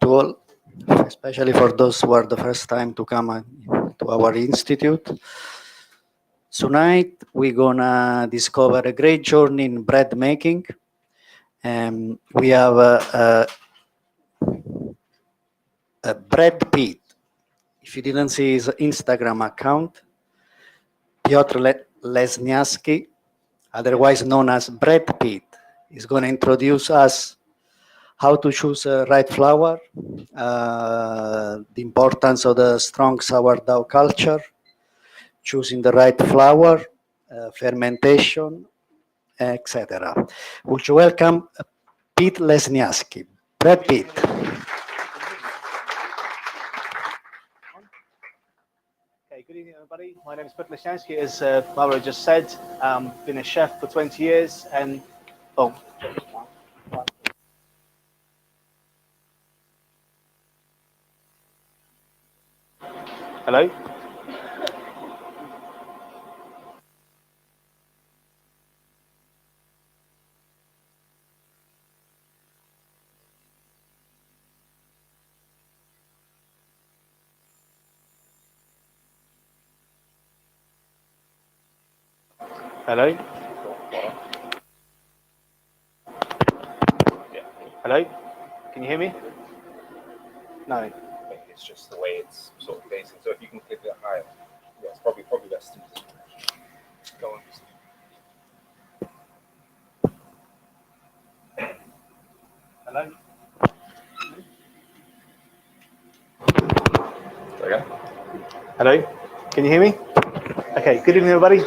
to all, especially for those who are the first time to come to our institute. Tonight, we're gonna discover a great journey in bread making. We have a bread Pete. If you didn't see his Instagram account, Piotr Lesnianski, otherwise known as Bread Pete, is going to introduce us how to choose a right flour, the importance of the strong sourdough culture, choosing the right flour, fermentation, etc. Would you welcome Pete Lesnianski? Bread Pete. Okay, good evening, everybody. My name is Piotr Lesnianski. As Mauro just said, been a chef for 20 years, and hello. Hello? Hello? Can you hear me? No. It's just the way it's sort of facing. So if you can click it higher, yeah, it's probably best. Go on. Hello? Okay. Hello? Can you hear me? Okay, good evening, everybody.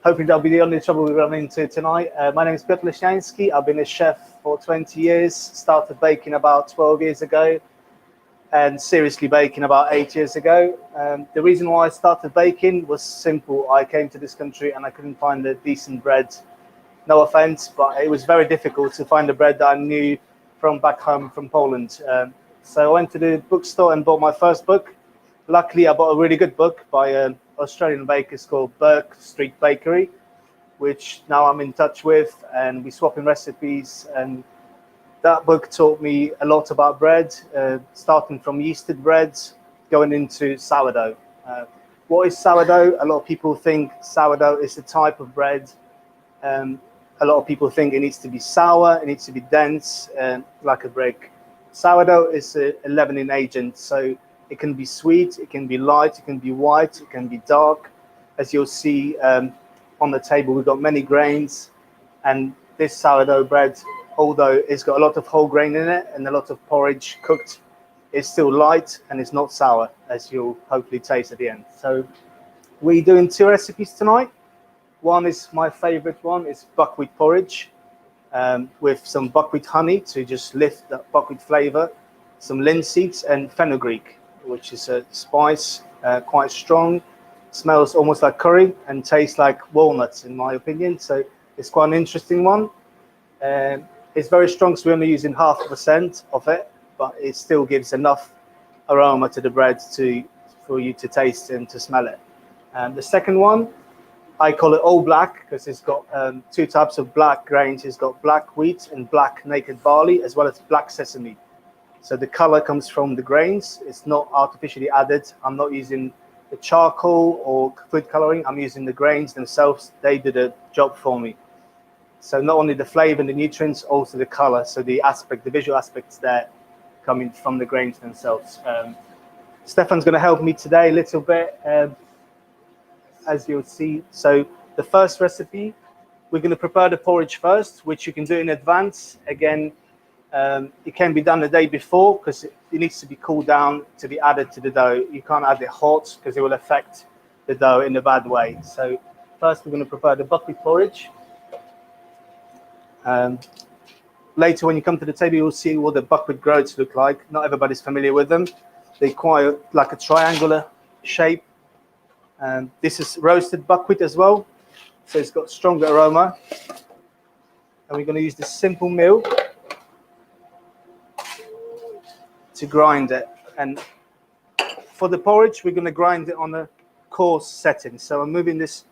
Hopefully that'll be the only trouble we run into tonight. My name is Piotr Lesnianski. I've been a chef for 20 years, started baking about 12 years ago, and seriously baking about 8 years ago. The reason why I started baking was simple. I came to this country and I couldn't find a decent bread. No offense, but it was very difficult to find a bread that I knew from back home from Poland. So I went to the bookstore and bought my first book. Luckily, I bought a really good book by an Australian baker called Burke Street Bakery, which now I'm in touch with, and we swap in recipes. And that book taught me a lot about bread, starting from yeasted breads, going into sourdough. What is sourdough? A lot of people think sourdough is a type of bread. A lot of people think it needs to be sour, it needs to be dense, like a brick. Sourdough is a leavening agent, so it can be sweet, it can be light, it can be white, it can be dark. As you'll see on the table, we've got many grains, and this sourdough bread, although it's got a lot of whole grain in it and a lot of porridge cooked, it's still light and it's not sour, as you'll hopefully taste at the end. So we're doing two recipes tonight. One is my favorite one, is buckwheat porridge with some buckwheat honey to just lift the buckwheat flavor, some linseeds and fenugreek, which is a spice, quite strong, smells almost like curry and tastes like walnuts in my opinion. So it's quite an interesting one. It's very strong, so we're only using 0.5% of it, but it still gives enough aroma to the bread for you to taste and to smell it. The second one, I call it all black because it's got two types of black grains. It's got black wheat and black naked barley, as well as black sesame. So the color comes from the grains. It's not artificially added. I'm not using the charcoal or food coloring. I'm using the grains themselves. They did a job for me. So not only the flavor and the nutrients, also the color. So the visual aspects there coming from the grains themselves. Stefan's going to help me today a little bit, as you'll see. So the first recipe, we're going to prepare the porridge first, which you can do in advance. Again, it can be done the day before because it needs to be cooled down to be added to the dough. You can't add it hot because it will affect the dough in a bad way. So first we're going to prepare the buckwheat porridge. Later when you come to the table, you'll see what the buckwheat groats look like. Not everybody's familiar with them. They're quite like a triangular shape. This is roasted buckwheat as well, so it's got stronger aroma. And we're going to use this simple mill to grind it. And for the porridge, we're going to grind it on a coarse setting. So I'm moving this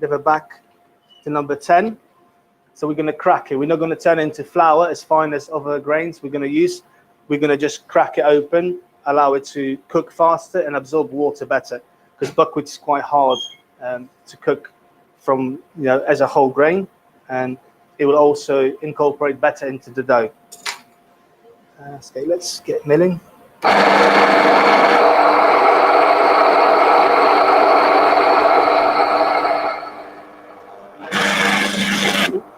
lever back to number 10. So we're going to crack it. We're not going to turn it into flour as fine as other grains. We're going to use we're going to just crack it open, allow it to cook faster and absorb water better, because buckwheat is quite hard to cook from, as a whole grain, and it will also incorporate better into the dough. Okay, let's get milling.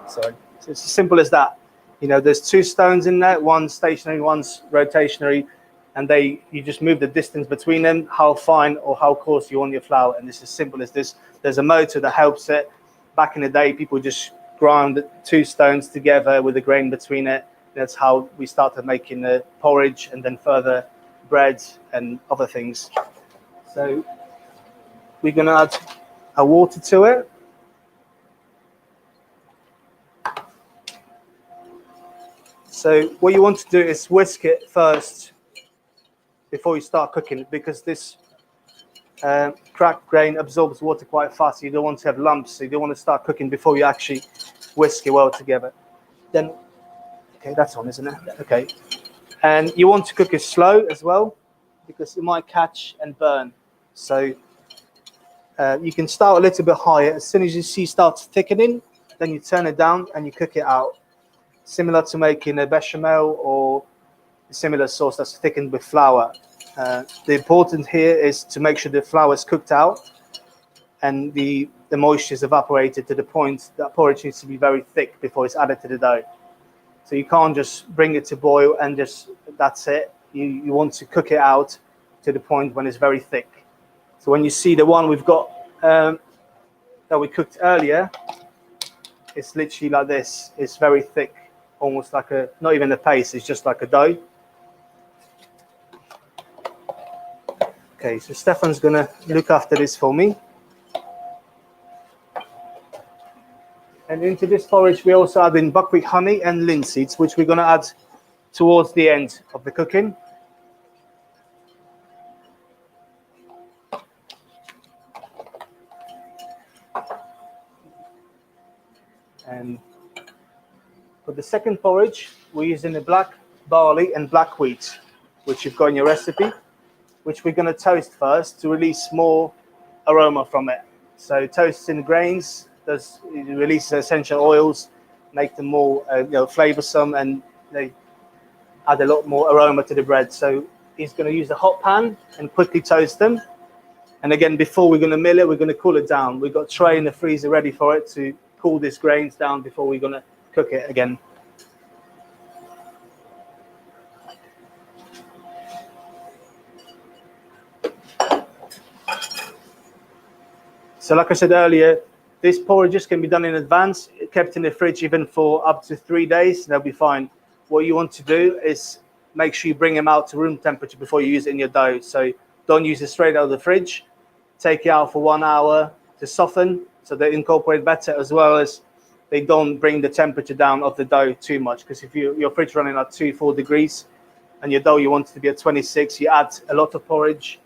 Sorry. So it's as simple as that. There's 2 stones in there, one's stationary, one's rotationary, and you just move the distance between them, how fine or how coarse you want your flour, and it's as simple as this. There's a motor that helps it. Back in the day, people just ground 2 stones together with a grain between it. That's how we started making the porridge, and then further bread and other things. So we're going to add a water to it. So what you want to do is whisk it first before you start cooking it, because this cracked grain absorbs water quite fast. You don't want to have lumps, so you don't want to start cooking before you actually whisk it well together. Then, okay, that's on, isn't it? Okay. And you want to cook it slow as well, because it might catch and burn. So you can start a little bit higher. As soon as you see it starts thickening, then you turn it down and you cook it out. Similar to making a bechamel or a similar sauce that's thickened with flour. The important here is to make sure the flour is cooked out and the moisture is evaporated to the point that porridge needs to be very thick before it's added to the dough. So you can't just bring it to boil and that's it. You want to cook it out to the point when it's very thick. So when you see the one we've got that we cooked earlier, it's literally like this. It's very thick, almost like not even a paste, it's just like a dough. Okay, so Stefan's going to look after this for me. And into this porridge, we also add in buckwheat honey and linseeds, which we're going to add towards the end of the cooking. And for the second porridge, we're using the black barley and black wheat, which you've got in your recipe, which we're going to toast first to release more aroma from it. So toasting the grains it releases essential oils, make them more flavoursome, and they add a lot more aroma to the bread. So he's going to use a hot pan and quickly toast them. And again, before we're going to mill it, we're going to cool it down. We've got a tray in the freezer ready for it to cool these grains down before we're going to cook it again. So like I said earlier, these porridges can be done in advance, kept in the fridge even for up to 3 days. They'll be fine. What you want to do is make sure you bring them out to room temperature before you use it in your dough. So don't use it straight out of the fridge. Take it out for 1 hour to soften so they incorporate better, as well as they don't bring the temperature down of the dough too much. Because if your fridge running at 2-4 degrees and your dough you want it to be at 26, you add a lot of porridge,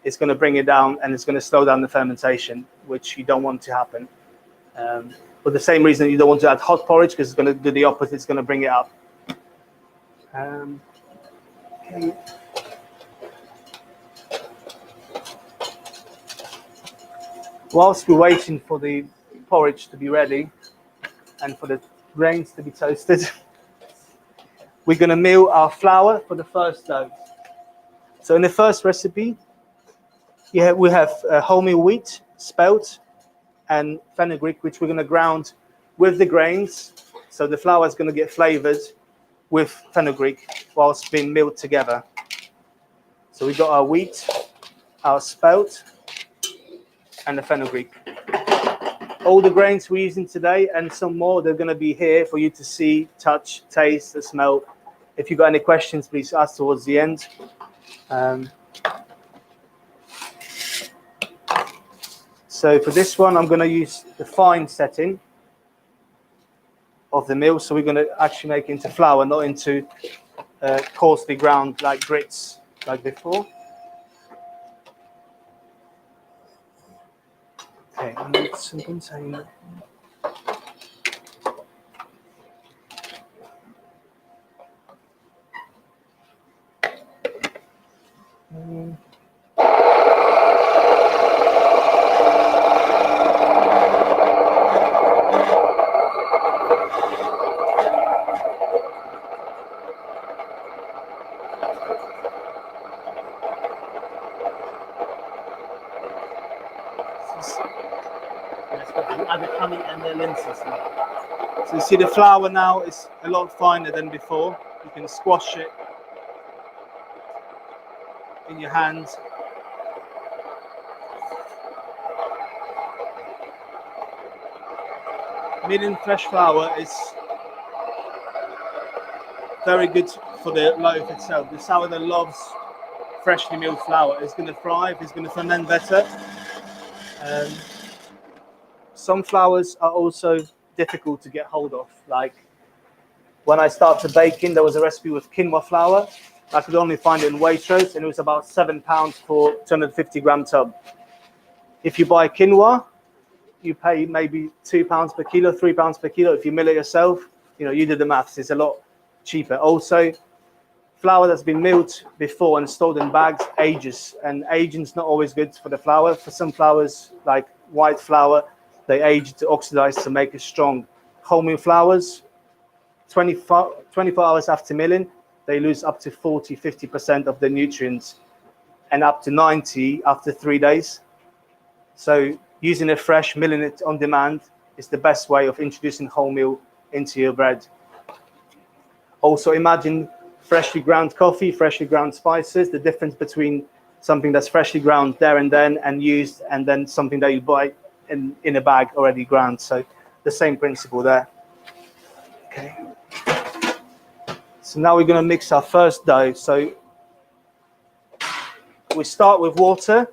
it's going to bring it down and it's going to slow down the fermentation, which you don't want to happen. For the same reason you don't want to add hot porridge, because it's going to do the opposite, it's going to bring it up. Okay. Whilst we're waiting for the porridge to be ready and for the grains to be toasted, we're going to mill our flour for the first dough. So in the first recipe, we have wholemeal wheat, spelt, and fenugreek, which we're going to ground with the grains. So the flour is going to get flavored with fenugreek whilst being milled together. So we got our wheat, our spelt, and the fenugreek. All the grains we're using today and some more, they're going to be here for you to see, touch, taste, and smell. If you've got any questions, please ask towards the end. So for this one, I'm going to use the fine setting of the mill. So we're going to actually make it into flour, not into coarsely ground like grits like before. Okay, I need some container. loaves. Yes, but we added honey and the linseeds now. So you see the flour now is a lot finer than before. You can squash it in your hands. Milling fresh flour is very good for the loaf itself. The sourdough loves freshly milled flour. It's going to thrive, it's going to ferment better. Some flours are also difficult to get hold of. Like when I started baking, there was a recipe with quinoa flour. I could only find it in Waitrose, and it was about £7 for 250-gram tub. If you buy quinoa, you pay maybe £2 per kilo, £3 per kilo. If you mill it yourself, you do the maths. It's a lot cheaper. Also, flour that's been milled before and stored in bags ages, and aging's not always good for the flour. For some flours, like white flour, they age to oxidize to make it strong. Wholemeal flours, 24 hours after milling, they lose up to 40-50% of the nutrients, and up to 90 after 3 days. So using it fresh, milling it on demand is the best way of introducing wholemeal into your bread. Also imagine freshly ground coffee, freshly ground spices, the difference between something that's freshly ground there and then and used, and then something that you buy in a bag already ground. So the same principle there. Okay. So now we're going to mix our first dough. So we start with water.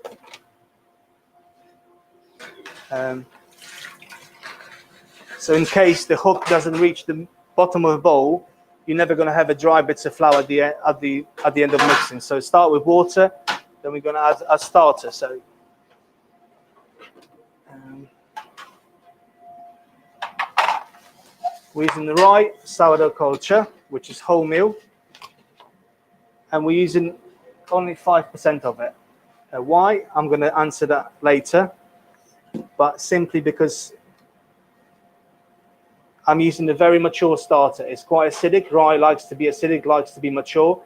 So in case the hook doesn't reach the bottom of the bowl, you're never going to have a dry bits of flour at the end of mixing. So start with water, then we're going to add a starter. So we're using the rye sourdough culture, which is wholemeal, and we're using only 5% of it. Why? I'm going to answer that later, but simply because I'm using a very mature starter. It's quite acidic. Rye likes to be acidic, likes to be mature.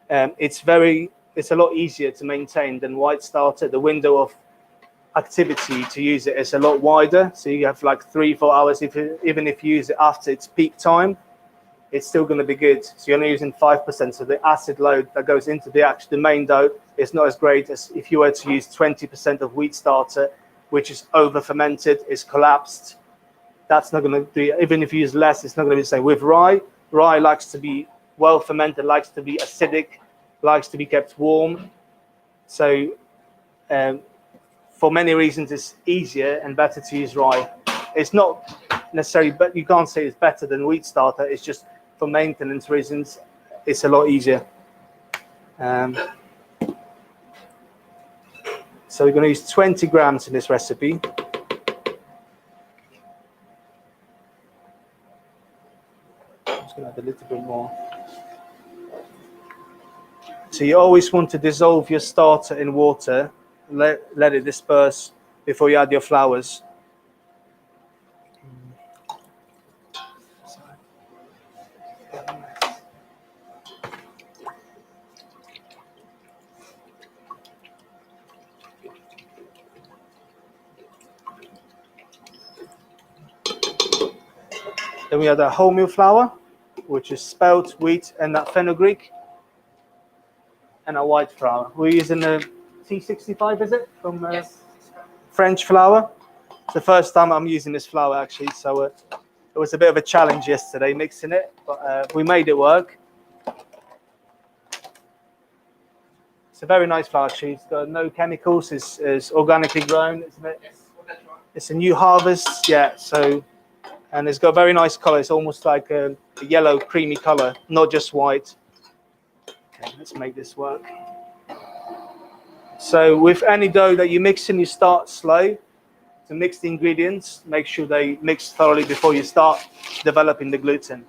It's a lot easier to maintain than white starter. The window of activity to use it is a lot wider. So you have like 3-4 hours. Even if you use it after its peak time, it's still going to be good. So you're only using 5%. So the acid load that goes into the main dough is not as great as if you were to use 20% of wheat starter, which is over fermented, is collapsed. That's not going to do, even if you use less, it's not going to be the same. With rye likes to be well fermented, likes to be acidic, likes to be kept warm. So for many reasons, it's easier and better to use rye. It's not necessarily, but you can't say it's better than wheat starter. It's just for maintenance reasons, it's a lot easier. So we're going to use 20 grams in this recipe. Going to add a little bit more. So you always want to dissolve your starter in water, let it disperse before you add your flours. Then we add a wholemeal flour, which is spelt, wheat, and that fenugreek, and a white flour. We're using a T65, is it? From yes. French flour. It's the first time I'm using this flour, actually, so it was a bit of a challenge yesterday mixing it, but we made it work. It's a very nice flour, actually. It's got no chemicals. It's organically grown, isn't it? Yes. It's a new harvest, yeah, so... And it's got a very nice color. It's almost like a yellow, creamy color, not just white. Okay, let's make this work. So with any dough that you mix in, you start slow to mix the ingredients. Make sure they mix thoroughly before you start developing the gluten.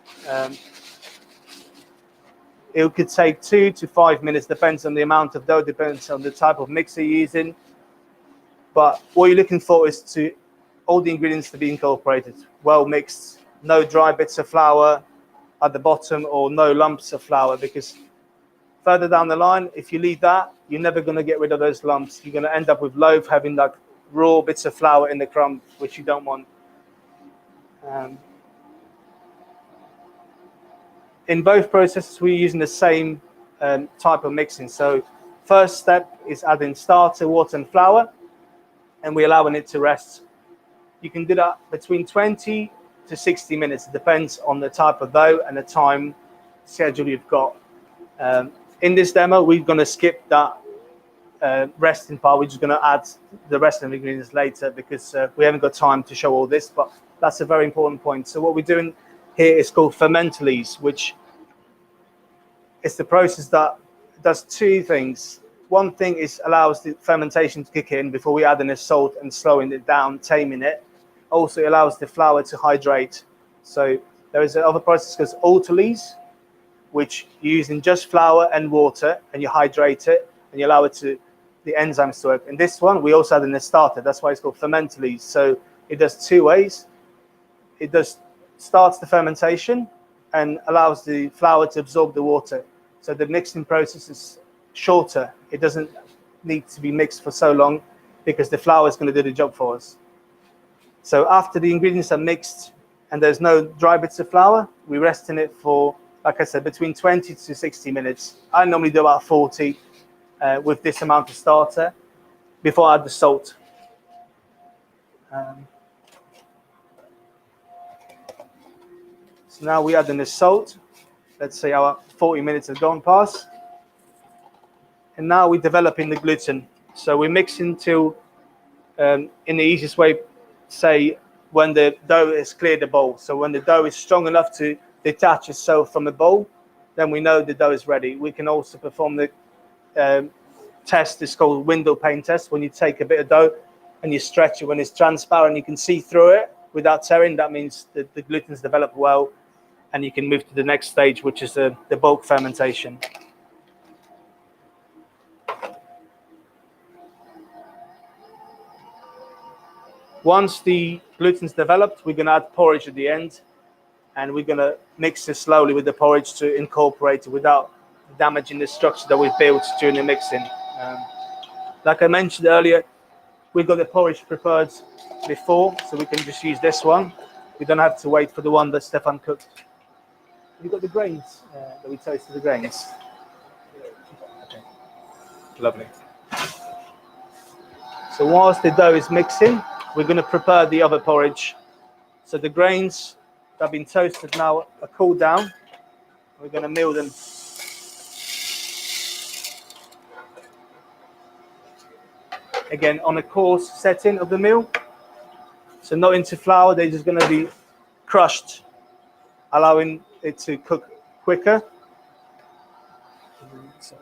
It could take 2 to 5 minutes, depends on the amount of dough, depends on the type of mixer you're using. But what you're looking for is all the ingredients to be incorporated, well mixed, no dry bits of flour at the bottom or no lumps of flour, because further down the line, if you leave that, you're never going to get rid of those lumps. You're going to end up with loaf having like raw bits of flour in the crumb, which you don't want. In both processes, we're using the same type of mixing. So first step is adding starter, water, and flour, and we're allowing it to rest. You can do that between 20 to 60 minutes. It depends on the type of dough and the time schedule you've got. In this demo, we're going to skip that resting part. We're just going to add the rest of the ingredients later because we haven't got time to show all this, but that's a very important point. So what we're doing here is called fermentation, which is the process that does two things. One thing is allows the fermentation to kick in before we add in the salt and slowing it down, taming it. Also, it allows the flour to hydrate. So there is another process called autolyse, which you're using just flour and water, and you hydrate it, and you allow it to the enzymes to work. In this one, we also add in the starter. That's why it's called fermentation. So it does two ways. It starts the fermentation and allows the flour to absorb the water. So the mixing process is shorter. It doesn't need to be mixed for so long because the flour is going to do the job for us. So after the ingredients are mixed and there's no dry bits of flour, we rest in it for, like I said, between 20 to 60 minutes. I normally do about 40 with this amount of starter before I add the salt. So now we add in the salt. Let's say our 40 minutes have gone past. And now we're developing the gluten. So we mix until, in the easiest way, say when the dough has cleared the bowl. So when the dough is strong enough to detach itself from the bowl, then we know the dough is ready. We can also perform the test. It's called window pane test. When you take a bit of dough and you stretch it, when it's transparent, you can see through it without tearing. That means that the gluten's developed well, and you can move to the next stage, which is the bulk fermentation. Once the gluten's developed, we're going to add porridge at the end, and we're going to mix it slowly with the porridge to incorporate it without damaging the structure that we've built during the mixing. Like I mentioned earlier, we've got the porridge prepared before, so we can just use this one. We don't have to wait for the one that Stefan cooked. Have you got the grains that we toasted the grains? Okay. Lovely. So whilst the dough is mixing, we're going to prepare the other porridge. So the grains that have been toasted now are cooled down. We're going to mill them. Again, on a coarse setting of the mill. So not into flour, they're just going to be crushed, allowing it to cook quicker. Sorry.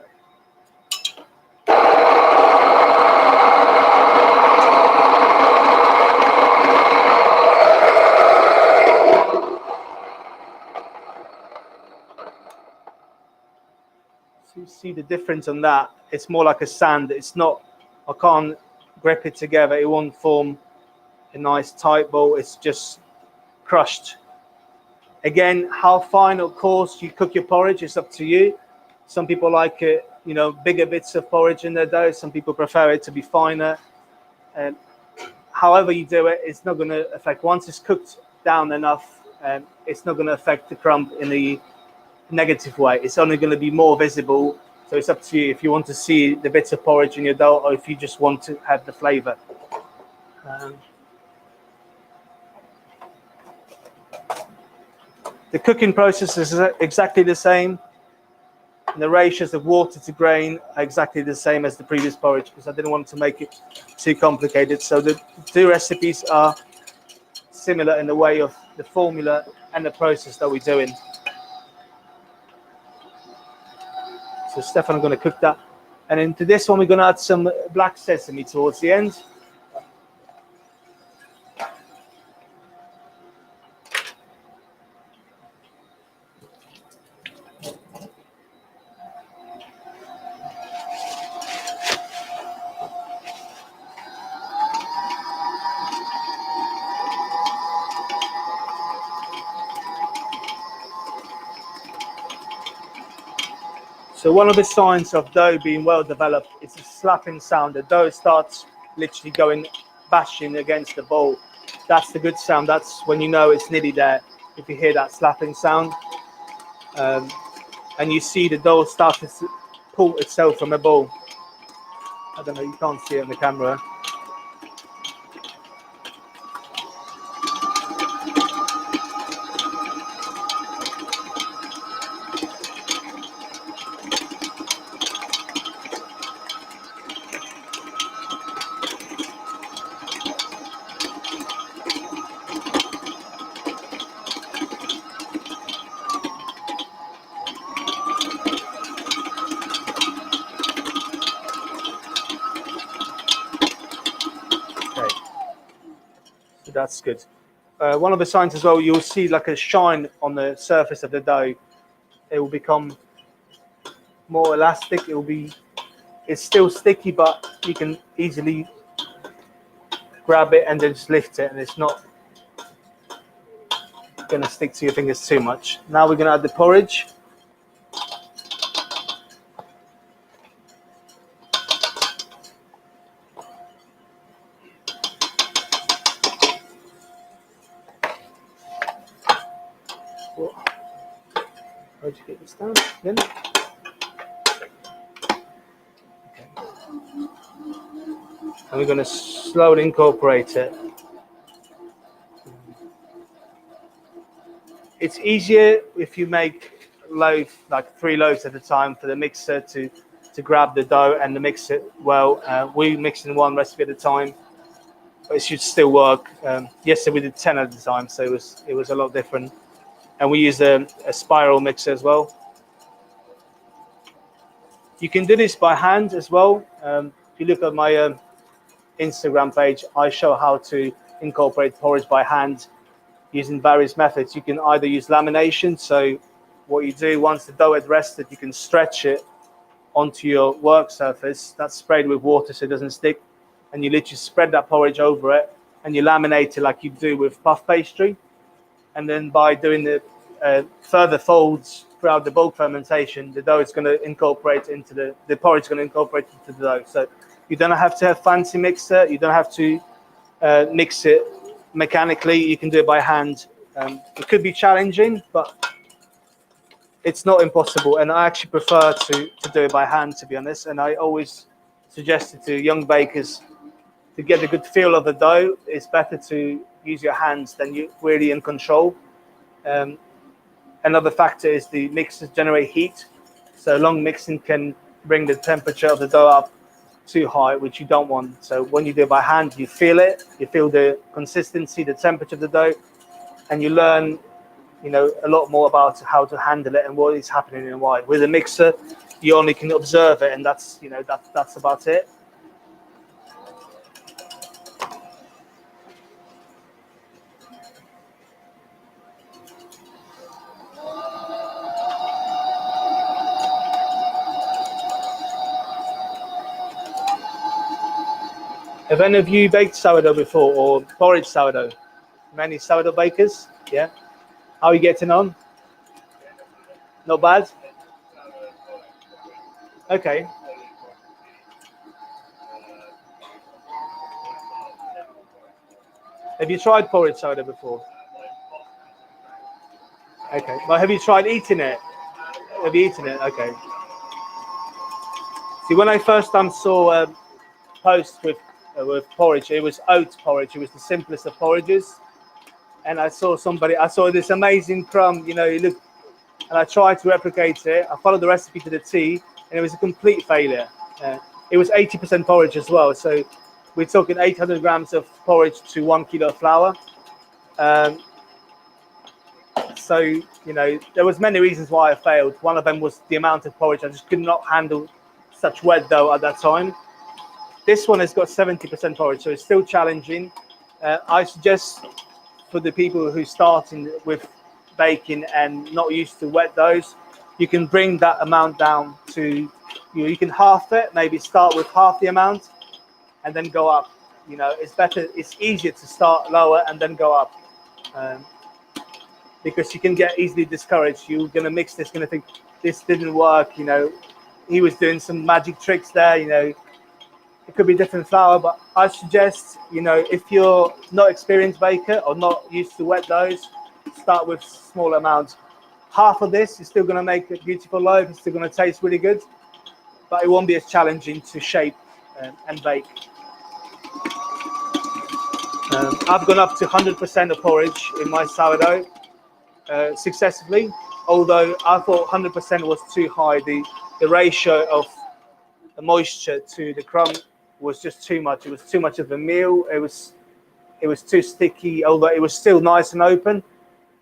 So you see the difference on that. It's more like a sand. It's not, I can't grip it together. It won't form a nice tight ball. It's just crushed. Again, how fine or coarse you cook your porridge is up to you. Some people like it, bigger bits of porridge in their dough. Some people prefer it to be finer. However you do it, it's not going to affect. Once it's cooked down enough, it's not going to affect the crumb in the negative way. It's only going to be more visible. So it's up to you if you want to see the bits of porridge in your dough or if you just want to have the flavor. The cooking process is exactly the same. And the ratios of water to grain are exactly the same as the previous porridge because I didn't want to make it too complicated. So the two recipes are similar in the way of the formula and the process that we're doing. So Stefan, I'm going to cook that. And into this one, we're going to add some black sesame towards the end. So one of the signs of dough being well developed is a slapping sound. The dough starts literally going bashing against the bowl. That's the good sound. That's when you know it's nearly there. If you hear that slapping sound, and you see the dough start to pull itself from the bowl. I don't know, you can't see it on the camera. That's good. One of the signs as well, you'll see like a shine on the surface of the dough. It will become more elastic. It's still sticky, but you can easily grab it and then just lift it, and it's not going to stick to your fingers too much. Now we're going to add the porridge. How'd you get this down? Then? Okay. And we're going to slowly incorporate it. It's easier if you make like 3 loaves at a time for the mixer to grab the dough and to mix it well. We mix in 1 recipe at a time, but it should still work. Yesterday we did 10 at a time, so it was a lot different. And we use a spiral mixer as well. You can do this by hand as well. If you look at my Instagram page, I show how to incorporate porridge by hand using various methods. You can either use lamination, so what you do once the dough had rested, you can stretch it onto your work surface. That's sprayed with water so it doesn't stick, and you literally spread that porridge over it and you laminate it like you do with puff pastry. And then by doing the further folds throughout the bulk fermentation, the dough is going to incorporate into the porridge is going to incorporate into the dough. So you don't have to have fancy mixer. You don't have to mix it mechanically. You can do it by hand. It could be challenging, but it's not impossible. And I actually prefer to do it by hand, to be honest. And I always suggest it to young bakers to get a good feel of the dough. It's better to use your hands than you really in control. Another factor is the mixers generate heat, so long mixing can bring the temperature of the dough up too high, which you don't want. So when you do it by hand, you feel it, you feel the consistency, the temperature of the dough, and you learn, a lot more about how to handle it and what is happening and why. With a mixer, you only can observe it, and that's about it. Have any of you baked sourdough before, or porridge sourdough? Many sourdough bakers? Yeah. How are you getting on? Not bad? Okay. Have you tried porridge sourdough before? Okay. Well, have you tried eating it? Have you eaten it? Okay. See, when I first time saw a post with porridge, it was oat porridge. It was the simplest of porridges. And I saw this amazing crumb, you look, and I tried to replicate it. I followed the recipe to the T, and it was a complete failure. It was 80% porridge as well. So we're talking 800 grams of porridge to 1 kilo of flour. So, there was many reasons why I failed. One of them was the amount of porridge. I just could not handle such wet dough at that time. This one has got 70% porridge, so it's still challenging. I suggest for the people who starting with baking and not used to wet doughs, you can bring that amount down to, you can half it, maybe start with half the amount and then go up. It's better, it's easier to start lower and then go up, because you can get easily discouraged. You're going to mix this, going to think this didn't work. He was doing some magic tricks there. It could be different flour, but I suggest, you know, if you're not experienced baker or not used to wet doughs, start with small amounts. Half of this is still going to make a beautiful loaf. It's still going to taste really good, but it won't be as challenging to shape and bake. I've gone up to 100% of porridge in my sourdough successively, although I thought 100% was too high. The ratio of the moisture to the crumb was just too much. It was too much of a meal. It was too sticky, although it was still nice and open.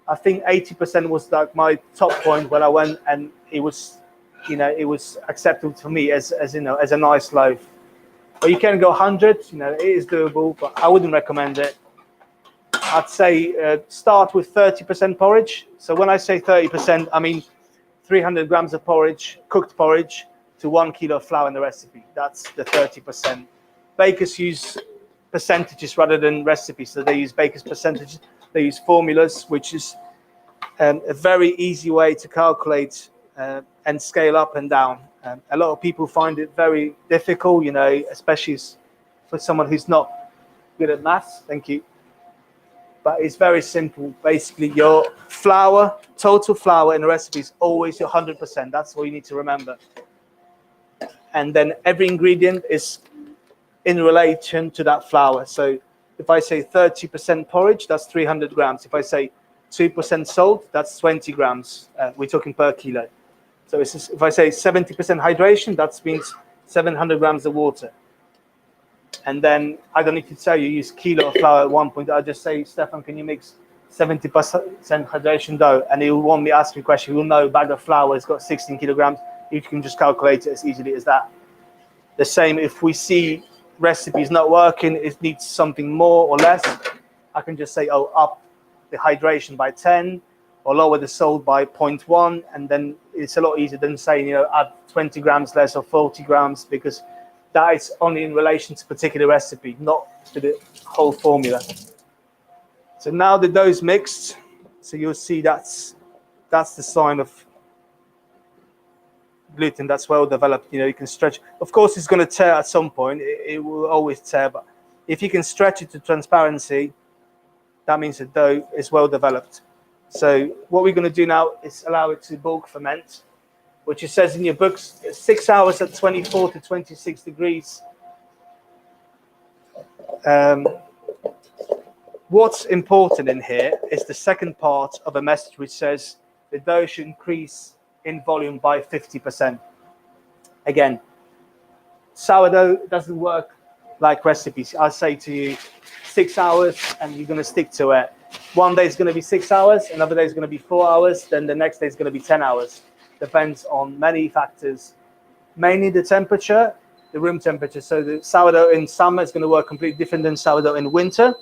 I think 80% was like my top point when I went, and it was, you know, it was acceptable for me as you know, as a nice loaf. But you can go 100, you know, it is doable, but I wouldn't recommend it. I'd say start with 30% porridge. So when I say 30%, I mean 300 grams of porridge, cooked porridge, to 1 kilo of flour in the recipe. That's the 30%. Bakers use percentages rather than recipes, so they use bakers' percentages. They use formulas, which is a very easy way to calculate and scale up and down. A lot of people find it very difficult, you know, especially for someone who's not good at maths. Thank you. But it's very simple. Basically, your flour, total flour in a recipe is always your 100%. That's what you need to remember. And then every ingredient is in relation to that flour. So if I say 30% porridge, that's 300 grams. If I say 2% salt, that's 20 grams. We're talking per kilo. So if I say 70% hydration, that means 700 grams of water. And then I don't need to tell you, use kilo of flour at one point. I just say, Stefan, can you mix 70% hydration dough? And he will want me asking a question. He will know a bag of flour has got 16 kilograms. You can just calculate it as easily as that. The same if we see recipes not working, it needs something more or less. I can just say, oh, up the hydration by 10 or lower the salt by 0.1. And then it's a lot easier than saying, you know, add 20 grams less or 40 grams, because that is only in relation to a particular recipe, not to the whole formula. So now the dough's mixed. So you'll see that's the sign of gluten that's well developed. You know, you can stretch. Of course, it's going to tear at some point. It will always tear, but if you can stretch it to transparency, that means the dough is well developed. So what we're going to do now is allow it to bulk ferment, which it says in your books, 6 hours at 24 to 26 degrees. What's important in here is the second part of a message, which says the dough should increase in volume by 50%. Again, sourdough doesn't work like recipes. I say to you 6 hours and you're going to stick to it. One day is going to be 6 hours, another day is going to be 4 hours, then the next day is going to be 10 hours. Depends on many factors, mainly the temperature, the room temperature. So the sourdough in summer is going to work completely different than sourdough in winter.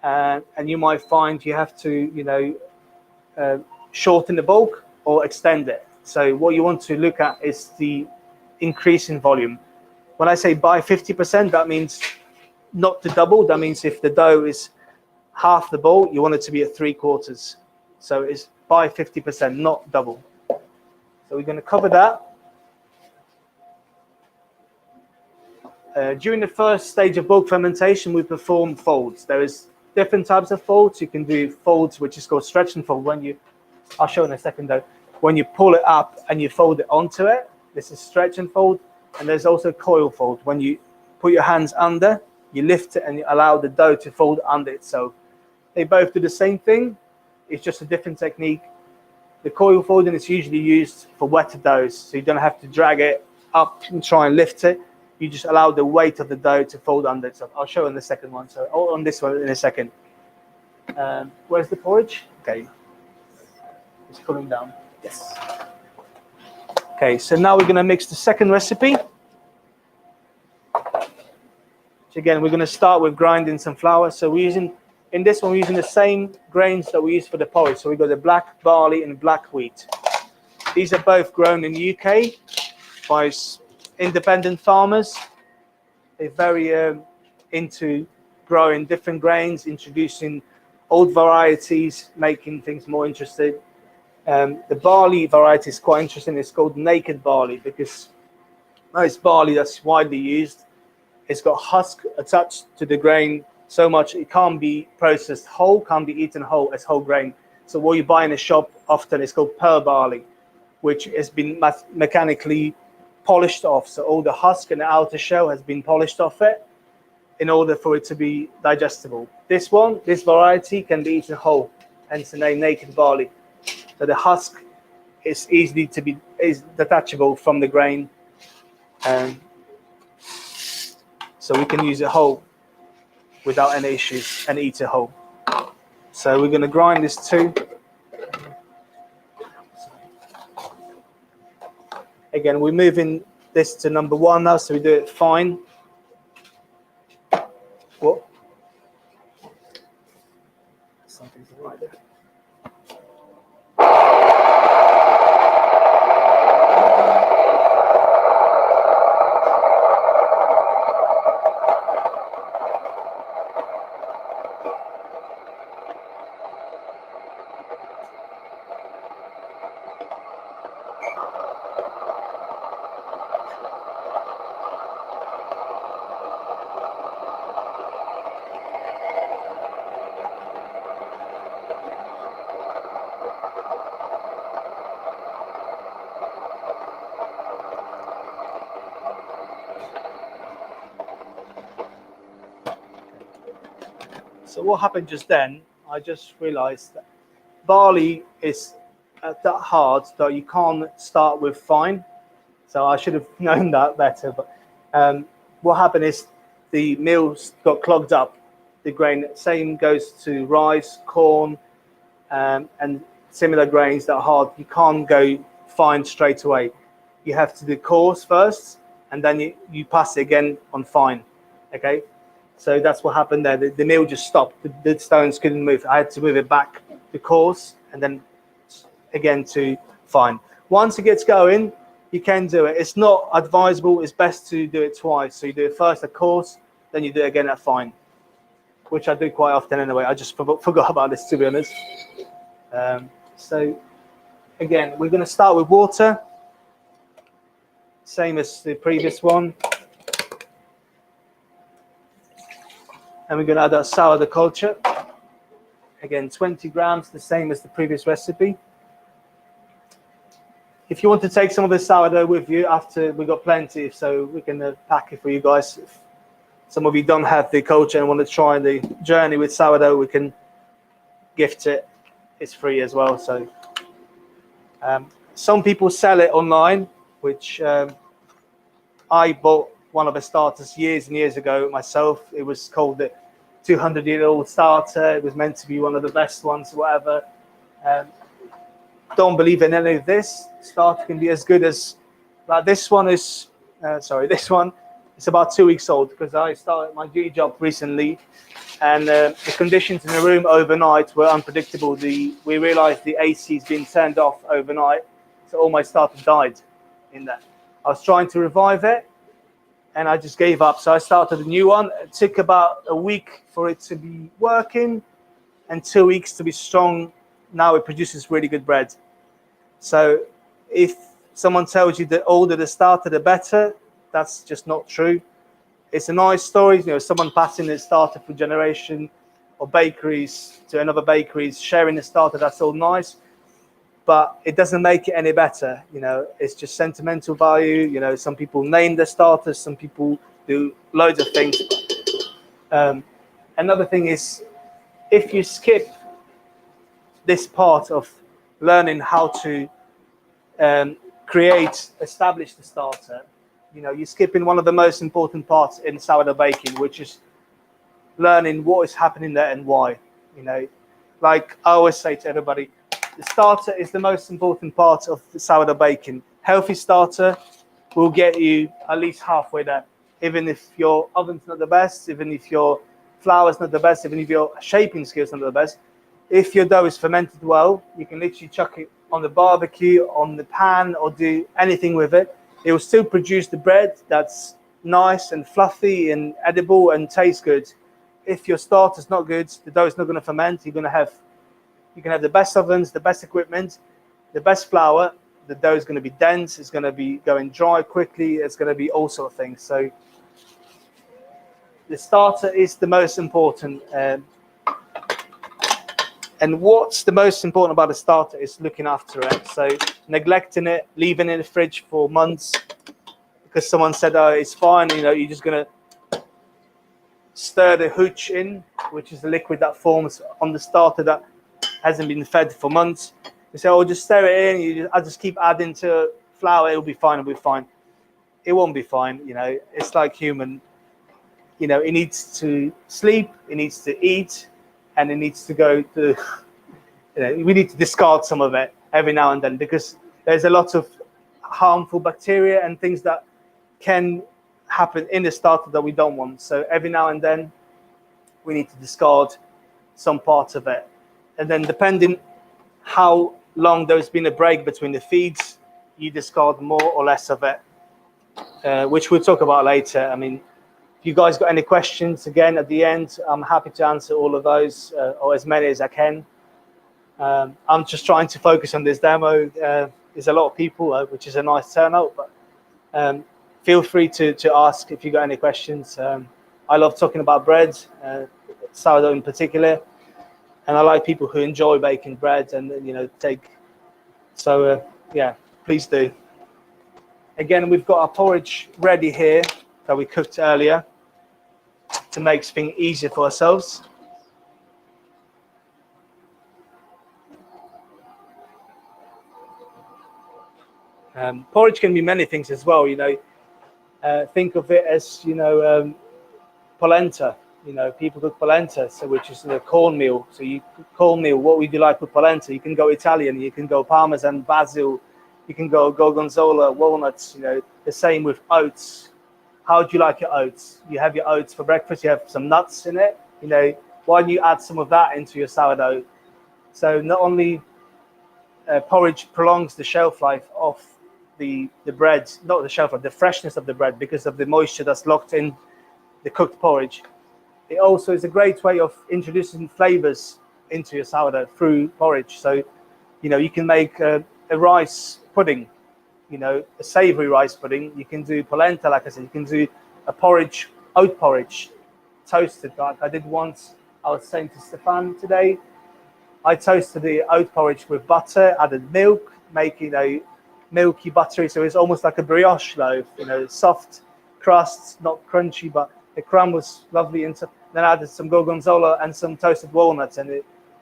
And you might find you have to, you know, shorten the bulk or extend it. So what you want to look at is the increase in volume. When I say by 50%, that means not to double. That means if the dough is half the bowl, you want it to be at 3/4. So it's by 50%, not double. So we're going to cover that. During the first stage of bulk fermentation, we perform folds. There is different types of folds. You can do folds, which is called stretch and fold. I'll show in a second though. When you pull it up and you fold it onto it, this is stretch and fold. And there's also coil fold. When you put your hands under, you lift it and you allow the dough to fold under itself. They both do the same thing. It's just a different technique. The coil folding is usually used for wetter doughs, so you don't have to drag it up and try and lift it. You just allow the weight of the dough to fold under itself. I'll show on the second one, so on this one in a second. Where's the porridge? Okay, it's cooling down. Yes. Okay, so now we're going to mix the second recipe. So again, we're going to start with grinding some flour. So we're using, in this one, we're using the same grains that we use for the porridge. So we've got the black barley and black wheat. These are both grown in the UK by independent farmers. They're very into growing different grains, introducing old varieties, making things more interesting. The barley variety is quite interesting. It's called naked barley because most barley that's widely used, it's got husk attached to the grain so much it can't be processed whole, can't be eaten whole as whole grain. So what you buy in a shop often is called pearl barley, which has been mechanically polished off. So all the husk and the outer shell has been polished off it in order for it to be digestible. This variety can be eaten whole, hence the name naked barley. So the husk is detachable from the grain, so we can use it whole without any issues and eat it whole. So we're going to grind this too. Again, we're moving this to number 1 now, so we do it fine. What? Something's right there. So what happened just then, I just realized that barley is that hard that you can't start with fine. So I should have known that better. But what happened is the mills got clogged up. The grain, same goes to rice, corn, and similar grains that are hard. You can't go fine straight away. You have to do coarse first, and then you pass it again on fine. Okay? So that's what happened there. The mill just stopped. The stones couldn't move. I had to move it back to coarse and then again to fine. Once it gets going, you can do it. It's not advisable. It's best to do it twice. So you do it first at coarse, then you do it again at fine, which I do quite often anyway. I just forgot about this, to be honest. So again, we're going to start with water, same as the previous one. And we're going to add our sourdough culture. Again, 20 grams, the same as the previous recipe. If you want to take some of the sourdough with you after, we've got plenty, so we can pack it for you guys. If some of you don't have the culture and want to try the journey with sourdough, we can gift it. It's free as well. So some people sell it online, which I bought one of the starters years and years ago myself. It was called the 200-year-old starter. It was meant to be one of the best ones, whatever. Don't believe in any of this. Starter can be as good as, like this one is, this one is about 2 weeks old because I started my duty job recently, and the conditions in the room overnight were unpredictable. We realized the AC has been turned off overnight, so all my starter died in there. I was trying to revive it, and I just gave up. So I started a new one. It took about a week for it to be working and 2 weeks to be strong. Now it produces really good bread. So if someone tells you the older the starter, the better, that's just not true. It's a nice story, someone passing the starter through generation, or bakeries to another bakeries, sharing the starter, that's all nice. But it doesn't make it any better. It's just sentimental value. Some people name their starters, some people do loads of things. Another thing is, if you skip this part of learning how to establish the starter, you're skipping one of the most important parts in sourdough baking, which is learning what is happening there and why. Like I always say to everybody, the starter is the most important part of the sourdough baking. Healthy starter will get you at least halfway there. Even if your oven's not the best, even if your flour's not the best, even if your shaping skills not the best, if your dough is fermented well, you can literally chuck it on the barbecue, on the pan, or do anything with it. It will still produce the bread that's nice and fluffy and edible and tastes good. If your starter's not good, the dough is not going to ferment. You can have the best ovens, the best equipment, the best flour, the dough is going to be dense, it's going to be going dry quickly, it's going to be all sort of things. So the starter is the most important. And what's the most important about the starter is looking after it. So neglecting it, leaving it in the fridge for months because someone said, oh, it's fine, you know, you're just going to stir the hooch in, which is the liquid that forms on the starter that hasn't been fed for months. You say, oh, just stir it in, I just keep adding to flour, it'll be fine, it'll be fine. It won't be fine, you know, it's like human. You know, it needs to sleep, it needs to eat, and it needs to go to, you know, we need to discard some of it every now and then because there's a lot of harmful bacteria and things that can happen in the starter that we don't want. So every now and then we need to discard some parts of it. And then depending how long there's been a break between the feeds, you discard more or less of it, which we'll talk about later. I mean, if you guys got any questions, again, at the end, I'm happy to answer all of those, or as many as I can. I'm just trying to focus on this demo. There's a lot of people, which is a nice turnout, but feel free to ask if you got any questions. I love talking about bread, sourdough in particular, and I like people who enjoy baking bread and, you know, yeah, please do. Again, we've got our porridge ready here that we cooked earlier to make things easier for ourselves. Porridge can be many things as well, you know. Think of it as, you know, polenta. You know, people cook polenta, so which is the cornmeal. So you cornmeal. What would you like with polenta? You can go Italian. You can go Parmesan, basil. You can go gorgonzola, walnuts. You know, the same with oats. How do you like your oats? You have your oats for breakfast. You have some nuts in it. You know, why don't you add some of that into your sourdough? So not only porridge prolongs the shelf life of the bread, not the shelf life, the freshness of the bread because of the moisture that's locked in the cooked porridge. It also is a great way of introducing flavors into your sourdough through porridge. So, you know, you can make a rice pudding, you know, a savory rice pudding. You can do polenta, like I said. You can do a porridge, oat porridge, toasted, like I did once. I was saying to Stefan today, I toasted the oat porridge with butter, added milk, making a milky, buttery, so it's almost like a brioche loaf, you know, soft crust, not crunchy, but the crumb was lovely. And then I added some gorgonzola and some toasted walnuts, and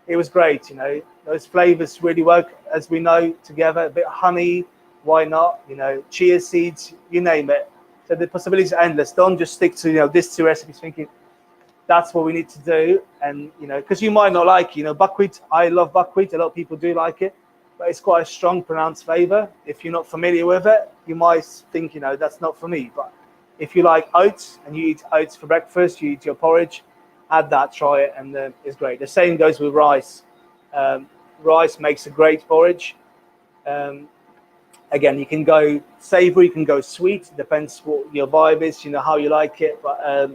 it was great, you know. Those flavors really work, as we know, together. A bit of honey, why not? You know, chia seeds, you name it. So the possibilities are endless. Don't just stick to, you know, these two recipes thinking that's what we need to do. And, you know, because you might not like, you know, buckwheat. I love buckwheat. A lot of people do like it, but it's quite a strong, pronounced flavor. If you're not familiar with it, you might think, you know, that's not for me. But if you like oats and you eat oats for breakfast, you eat your porridge, add that, try it, and it's great. The same goes with rice. Rice makes a great porridge. Again, you can go savory, you can go sweet. Depends what your vibe is, you know, how you like it. But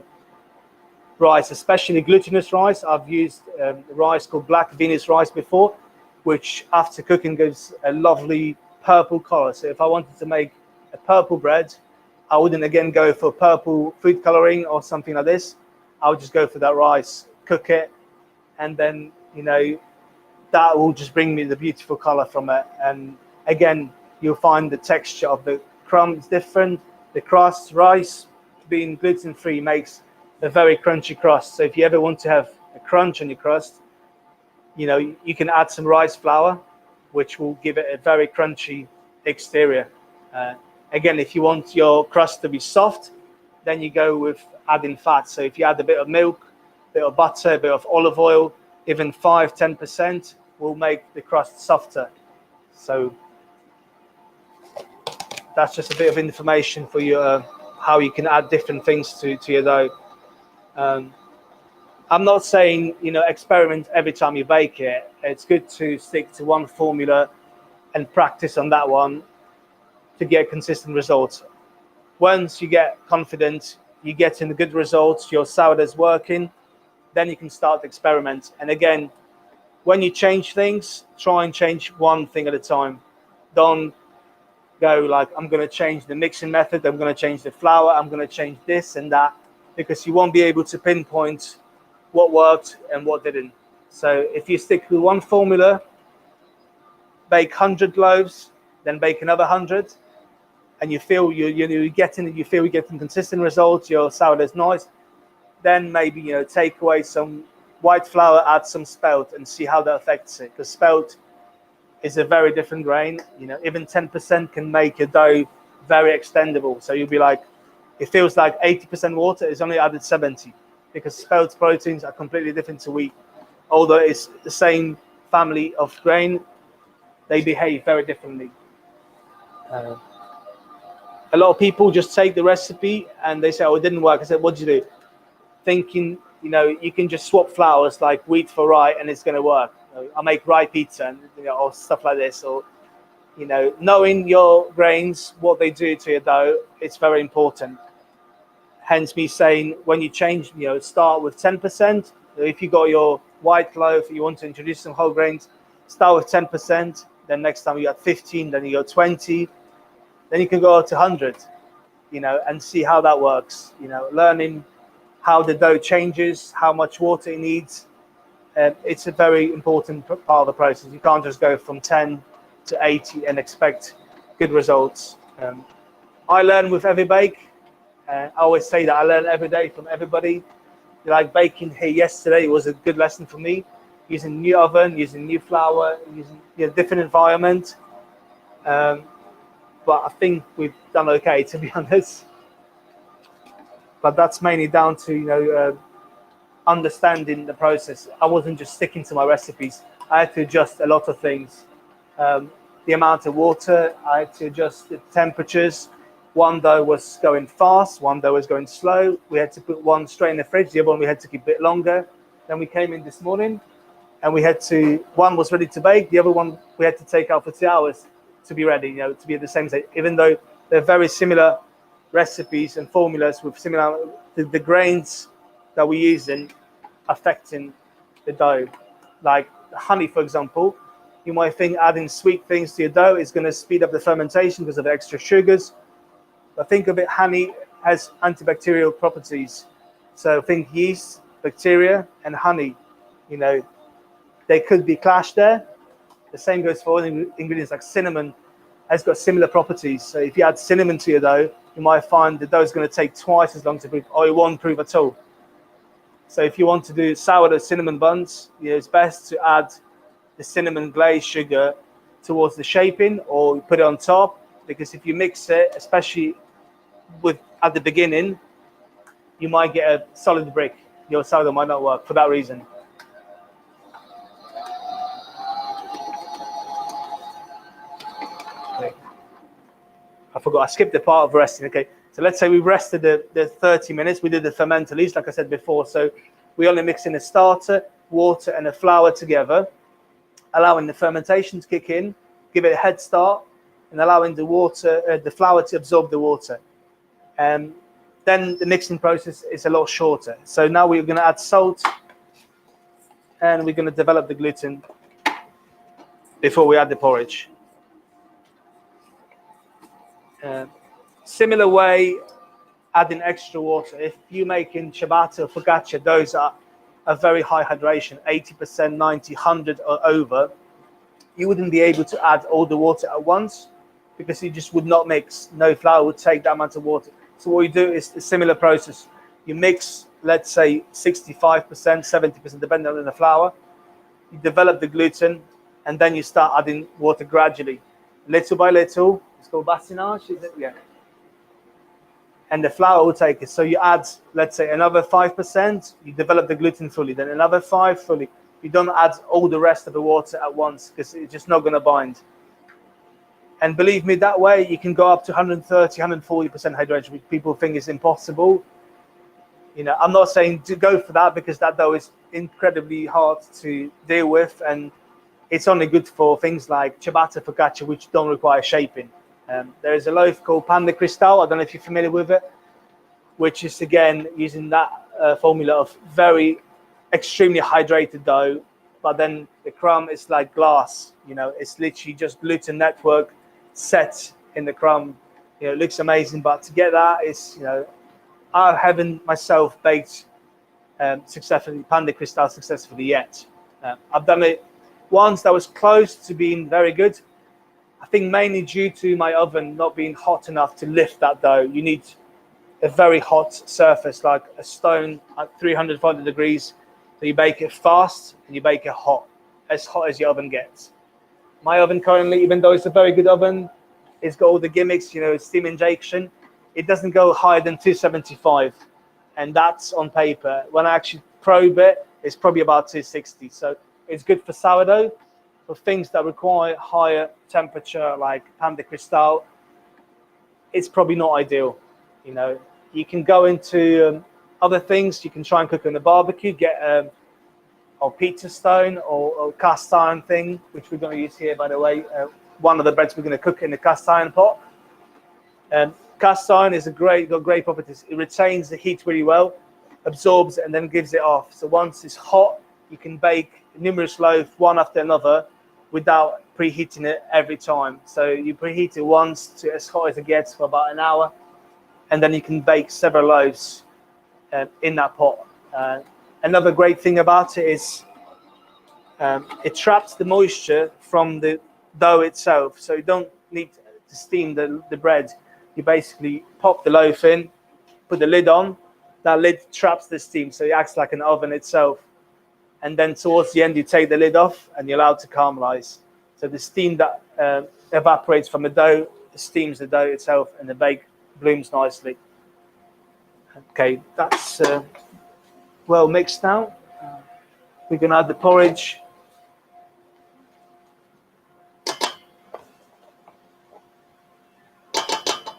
rice, especially glutinous rice, I've used rice called black Venus rice before, which after cooking gives a lovely purple color. So if I wanted to make a purple bread, I wouldn't again go for purple food coloring or something like this. I would just go for that rice, cook it, and then, you know, that will just bring me the beautiful color from it. And again, you'll find the texture of the crumbs different. The crust, rice being gluten-free makes a very crunchy crust. So if you ever want to have a crunch on your crust, you know, you can add some rice flour, which will give it a very crunchy exterior. Again, if you want your crust to be soft, then you go with adding fat. So if you add a bit of milk, a bit of butter, a bit of olive oil, even 5-10% will make the crust softer. So that's just a bit of information for you, how you can add different things to your dough. I'm not saying, you know, experiment every time you bake it. It's good to stick to one formula and practice on that one to get consistent results. Once you get confident, you get in the good results, your sourdough's working, then you can start to experiment. And again, when you change things, try and change one thing at a time. Don't go like, I'm going to change the mixing method, I'm going to change the flour, I'm going to change this and that, because you won't be able to pinpoint what worked and what didn't. So if you stick with one formula, bake 100 loaves, then bake another 100, and you feel you're getting consistent results, your sourdough's nice, then maybe take away some white flour, add some spelt, and see how that affects it. Because spelt is a very different grain. Even 10% can make your dough very extendable. So you'll be like, it feels like 80% water is only added 70, because spelt proteins are completely different to wheat. Although it's the same family of grain, they behave very differently. A lot of people just take the recipe and they say, oh, it didn't work. I said, what did you do? Thinking, you can just swap flours like wheat for rye and it's going to work. I'll make rye pizza and, or stuff like this. Or, knowing your grains, what they do to your dough, it's very important. Hence me saying, when you change, start with 10%. If you got your white loaf, you want to introduce some whole grains, start with 10%. Then next time you got 15, then you got 20. Then you can go up to 100, and see how that works. Learning how the dough changes, how much water it needs. It's a very important part of the process. You can't just go from 10 to 80 and expect good results. I learn with every bake. I always say that I learn every day from everybody. Like baking here yesterday was a good lesson for me. Using new oven, using new flour, using different environment. But I think we've done okay, to be honest. But that's mainly down to understanding the process. I wasn't just sticking to my recipes. I had to adjust a lot of things. The amount of water, I had to adjust the temperatures. One dough was going fast, one dough was going slow. We had to put one straight in the fridge, the other one we had to keep a bit longer. Then we came in this morning and one was ready to bake, the other one we had to take out for 2 hours to be ready, to be at the same stage. Even though they're very similar recipes and formulas with similar, the grains that we use in affecting the dough. Like honey, for example, you might think adding sweet things to your dough is going to speed up the fermentation because of the extra sugars. But think of it, honey has antibacterial properties. So think yeast, bacteria, and honey. They could be clashed there. The same goes for other ingredients like cinnamon has got similar properties. So if you add cinnamon to your dough, you might find the dough is going to take twice as long to proof, or it won't proof at all. So if you want to do sourdough cinnamon buns, it's best to add the cinnamon glaze sugar towards the shaping or put it on top, because if you mix it, especially at the beginning, you might get a solid brick. Your sourdough might not work for that reason. Okay. I forgot, I skipped the part of resting. Okay, so let's say we rested the 30 minutes. We did the ferment at least, like I said before. So we only mix in a starter, water, and a flour together, allowing the fermentation to kick in, give it a head start, and allowing the flour to absorb the water. And then the mixing process is a lot shorter. So now we're going to add salt, and we're going to develop the gluten before we add the porridge. Similar way, adding extra water. If you're making ciabatta or focaccia, those are a very high hydration, 80%, 90, 100 or over. You wouldn't be able to add all the water at once because you just would not mix. No flour would take that amount of water. So what you do is a similar process. You mix, let's say 65%, 70%, depending on the flour. You develop the gluten, and then you start adding water gradually, little by little. It's called bassinage, is it? Yeah. And the flour will take it. So you add, let's say, another 5%. You develop the gluten fully. Then another 5% fully. You don't add all the rest of the water at once because it's just not going to bind. And believe me, that way you can go up to 130, 140% hydration, which people think is impossible. I'm not saying to go for that because that dough is incredibly hard to deal with, and it's only good for things like ciabatta, focaccia, which don't require shaping. There is a loaf called pan de cristal. I don't know if you're familiar with it, which is again using that formula of very extremely hydrated dough, but then the crumb is like glass. It's literally just gluten network set in the crumb. You know, it looks amazing, but to get that is, you know, I haven't myself baked successfully pan de cristal successfully yet. I've done it once that was close to being very good. I think mainly due to my oven not being hot enough to lift that dough. You need a very hot surface, like a stone at 300, 400 degrees. So you bake it fast and you bake it hot as your oven gets. My oven currently, even though it's a very good oven, it's got all the gimmicks, you know, steam injection. It doesn't go higher than 275, and that's on paper. When I actually probe it, it's probably about 260. So it's good for sourdough. For things that require higher temperature, like pan de cristal, it's probably not ideal. You know, you can go into other things. You can try and cook on the barbecue, get or pizza stone or cast iron thing, which we're going to use here, by the way. One of the breads we're going to cook in the cast iron pot. Cast iron is got great properties. It retains the heat really well, absorbs it, and then gives it off. So once it's hot, you can bake numerous loaves one after another without preheating it every time. So you preheat it once to as hot as it gets for about an hour, and then you can bake several loaves in that pot. Another great thing about it is it traps the moisture from the dough itself. So you don't need to steam the bread. You basically pop the loaf in, put the lid on. That lid traps the steam, so it acts like an oven itself. And then towards the end, you take the lid off and you're allowed to caramelize. So the steam that evaporates from the dough steams the dough itself, and the bake blooms nicely. Okay, that's well mixed now. We're going to add the porridge.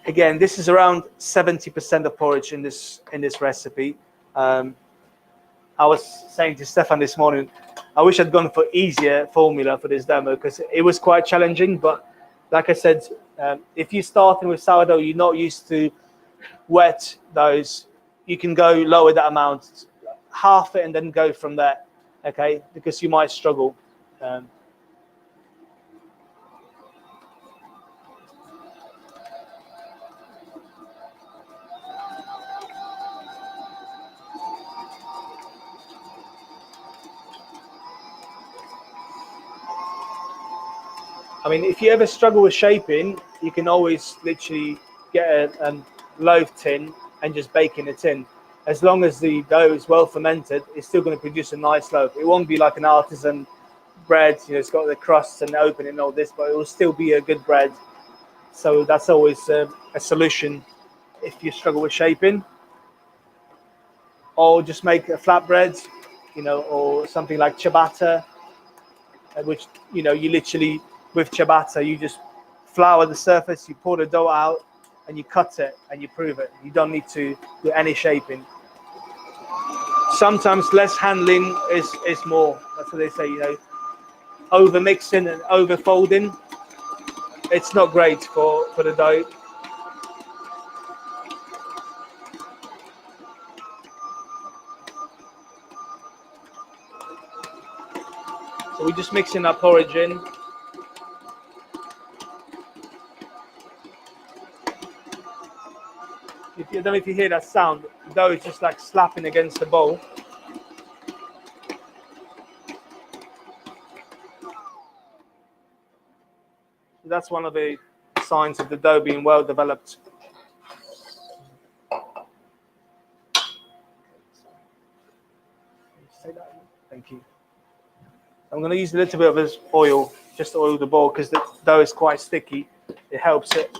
Again, this is around 70% of porridge in this recipe. I was saying to Stefan this morning, I wish I'd gone for easier formula for this demo because it was quite challenging. But like I said, if you're starting with sourdough, you're not used to wet those, you can go lower that amount, half it, and then go from there, okay? Because you might struggle. I mean, if you ever struggle with shaping, you can always literally get a loaf tin and just bake in a tin. As long as the dough is well fermented, it's still going to produce a nice loaf. It won't be like an artisan bread, you know, it's got the crusts and opening and all this, but it will still be a good bread. So that's always a solution if you struggle with shaping. Or just make a flatbread, you know, or something like ciabatta, which, you know, you literally, with ciabatta, you just flour the surface, you pour the dough out, and you cut it, and you prove it. You don't need to do any shaping. Sometimes less handling is more. That's what they say, you know. Over mixing and over folding, it's not great for the dough. So we're just mixing our porridge in. I don't know if you hear that sound, the dough is just like slapping against the bowl. So that's one of the signs of the dough being well developed. Thank you. I'm going to use a little bit of this oil, just to oil the bowl, because the dough is quite sticky. It helps it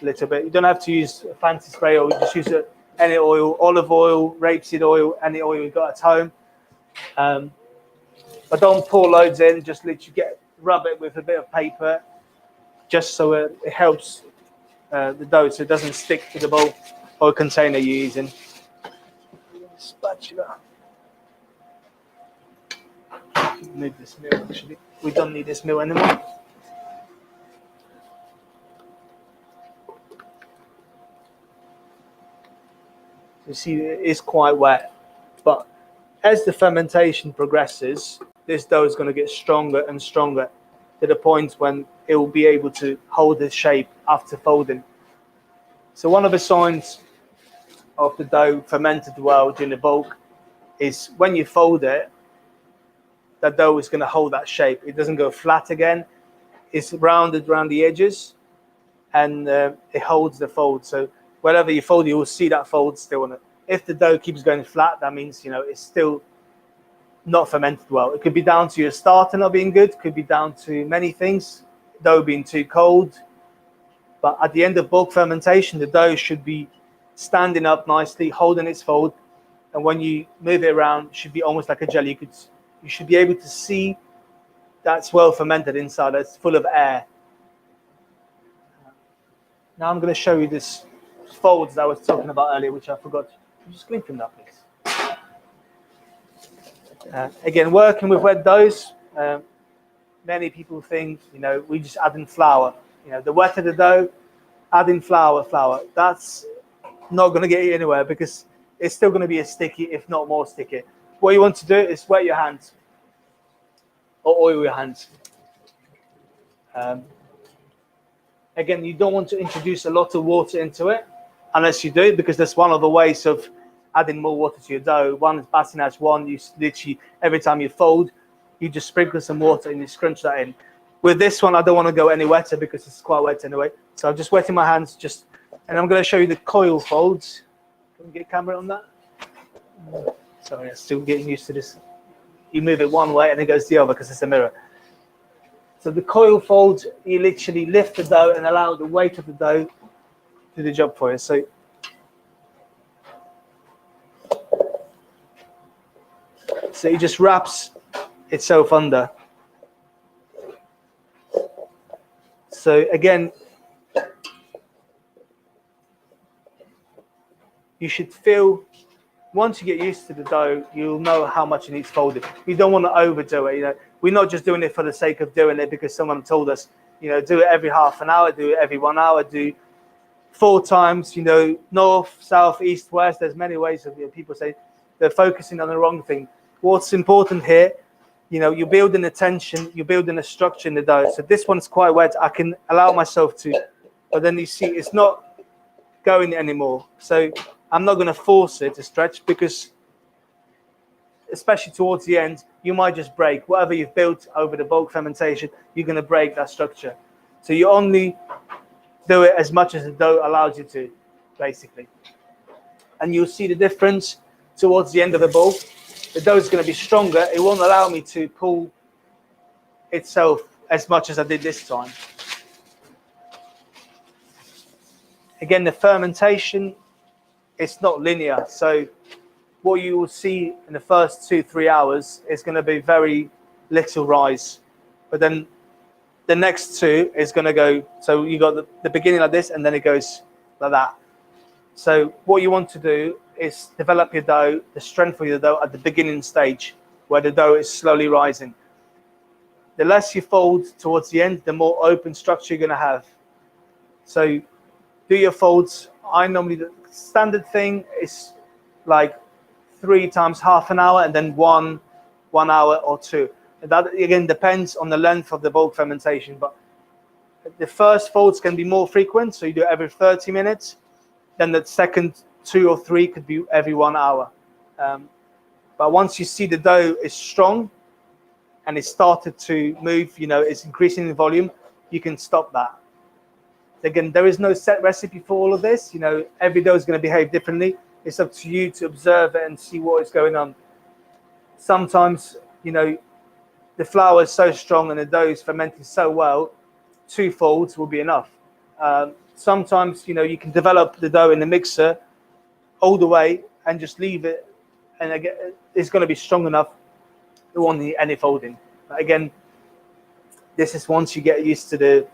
a little bit. You don't have to use a fancy spray oil. You just use any oil, olive oil, rapeseed oil, any oil you've got at home. But don't pour loads in. Just literally rub it with a bit of paper, just so it helps the dough, so it doesn't stick to the bowl or container you're using. Spatula. Need this mill, actually. We don't need this mill anymore. You see, it is quite wet, but as the fermentation progresses, this dough is going to get stronger and stronger to the point when it will be able to hold the shape after folding. So one of the signs of the dough fermented well during the bulk is when you fold it, the dough is going to hold that shape. It doesn't go flat again. It's rounded around the edges, and it holds the fold. So wherever you fold, you will see that fold still on it. If the dough keeps going flat, that means it's still not fermented well. It could be down to your starter not being good. It could be down to many things. Dough being too cold. But at the end of bulk fermentation, the dough should be standing up nicely, holding its fold, and when you move it around, it should be almost like a jelly. You should be able to see that's well fermented inside. It's full of air. Now I'm going to show you this folds that I was talking about earlier, which I forgot. Just clean from that, please. Again, working with wet doughs, many people think, we just add in flour. The wetter the dough, add in flour. That's not going to get you anywhere because it's still going to be as sticky, if not more sticky. What you want to do is wet your hands or oil your hands. Again, you don't want to introduce a lot of water into it unless you do, because that's one of the ways of adding more water to your dough. One is batinage. One, you literally, every time you fold, you just sprinkle some water and you scrunch that in. With this one, I don't want to go any wetter because it's quite wet anyway. So I'm just wetting my hands, and I'm going to show you the coil folds. Can we get a camera on that? Sorry, I'm still getting used to this. You move it one way and it goes the other because it's a mirror. So the coil folds, you literally lift the dough and allow the weight of the dough to do the job for you. So it just wraps itself under. So again, you should feel, once you get used to the dough, you'll know how much it needs folded. You don't want to overdo it. We're not just doing it for the sake of doing it because someone told us, do it every half an hour, do it every 1 hour, do 4 times, north, south, east, west. There's many ways of people say they're focusing on the wrong thing. What's important here, you're building a tension, you're building a structure in the dough. So this one's quite wet. I can allow myself to, but then you see it's not going anymore. So I'm not going to force it to stretch because, especially towards the end, you might just break. Whatever you've built over the bulk fermentation, you're going to break that structure. So you only do it as much as the dough allows you to, basically. And you'll see the difference towards the end of the bulk. The dough is going to be stronger. It won't allow me to pull itself as much as I did this time. Again, the fermentation, it's not linear. So what you will see in the first 2-3 hours is going to be very little rise. But then the next 2 is going to go, so you got the beginning like this, and then it goes like that. So what you want to do is develop your dough, the strength of your dough at the beginning stage, where the dough is slowly rising. The less you fold towards the end, the more open structure you're going to have. So do your folds. The standard thing is like 3 times half an hour, and then 1 hour or 2. And that again depends on the length of the bulk fermentation. But the first folds can be more frequent, so you do it every 30 minutes. Then the second 2 or 3 could be every 1 hour. But once you see the dough is strong and it started to move, it's increasing in volume, you can stop that. Again, there is no set recipe for all of this. Every dough is going to behave differently. It's up to you to observe it and see what is going on. Sometimes, the flour is so strong and the dough is fermenting so well, 2 folds will be enough. Sometimes, you can develop the dough in the mixer all the way and just leave it, and again, it's going to be strong enough. It won't need any folding. But again, this is once you get used to the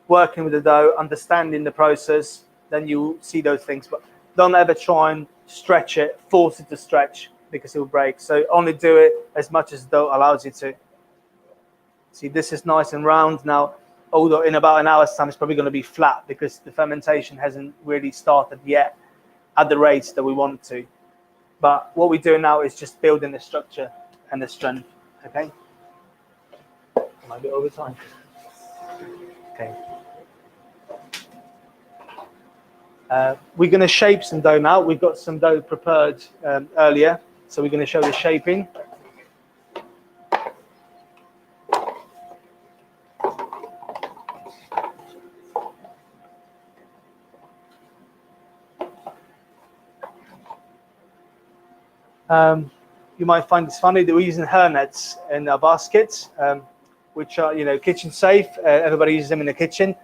working with the dough, understanding the process, then you see those things. But don't ever try and stretch it, force it to stretch, because it will break. So only do it as much as the dough allows you to. See, this is nice and round now, although in about an hour's time it's probably going to be flat because the fermentation hasn't really started yet at the rates that we want to. But what we're doing now is just building the structure and the strength. Okay? Might be over time. Okay. We're going to shape some dough now. We've got some dough prepared earlier, so we're going to show the shaping. You might find this funny that we're using hairnets in our baskets, which are, you know, kitchen safe. Everybody uses them in the kitchen.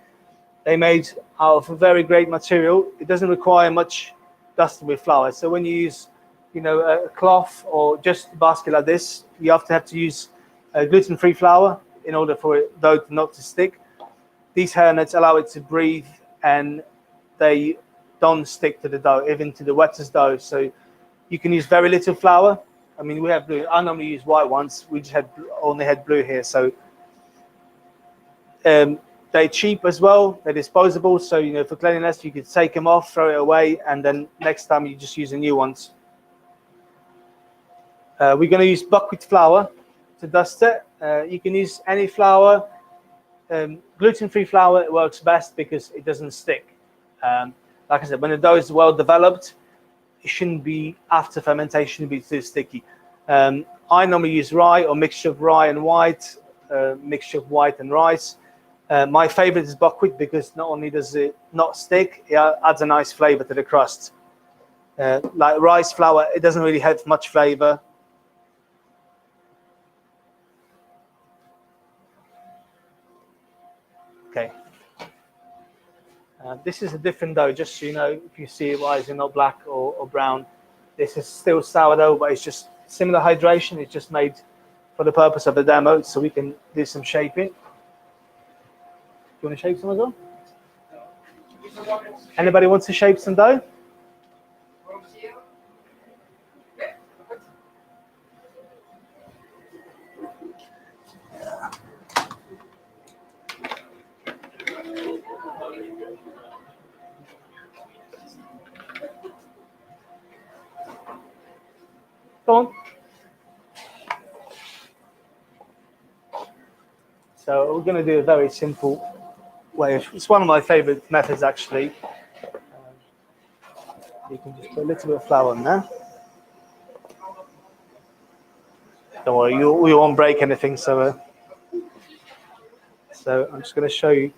They're made out of a very great material. It doesn't require much dusting with flour. So when you use, you know, a cloth or just a basket like this, you have to use gluten-free flour in order for it dough not to stick. These hairnets allow it to breathe, and they don't stick to the dough, even to the wettest dough. So you can use very little flour. I mean, we have blue. I normally use white ones. We just only had blue here. So they're cheap as well. They're disposable. So, you know, for cleanliness, you could take them off, throw it away, and then next time you just use the new ones. We're going to use buckwheat flour to dust it. You can use any flour. Gluten-free flour works best because it doesn't stick. Like I said, when the dough is well developed, it shouldn't be, after fermentation, be too sticky. I normally use rye or mixture of rye and white, mixture of white and rice. My favorite is buckwheat because not only does it not stick, it adds a nice flavor to the crust. Like rice flour, it doesn't really have much flavor. Okay. This is a different dough, just so you know, if you see it, why is it not black or brown? This is still sourdough, but it's just similar hydration. It's just made for the purpose of the demo, so we can do some shaping. Do you want to shape some as well? Anybody wants to shape some dough? Go on. So we're going to do a very simple way. It's one of my favorite methods, actually. You can just put a little bit of flour on there. Don't worry, we won't break anything. So I'm just going to show you.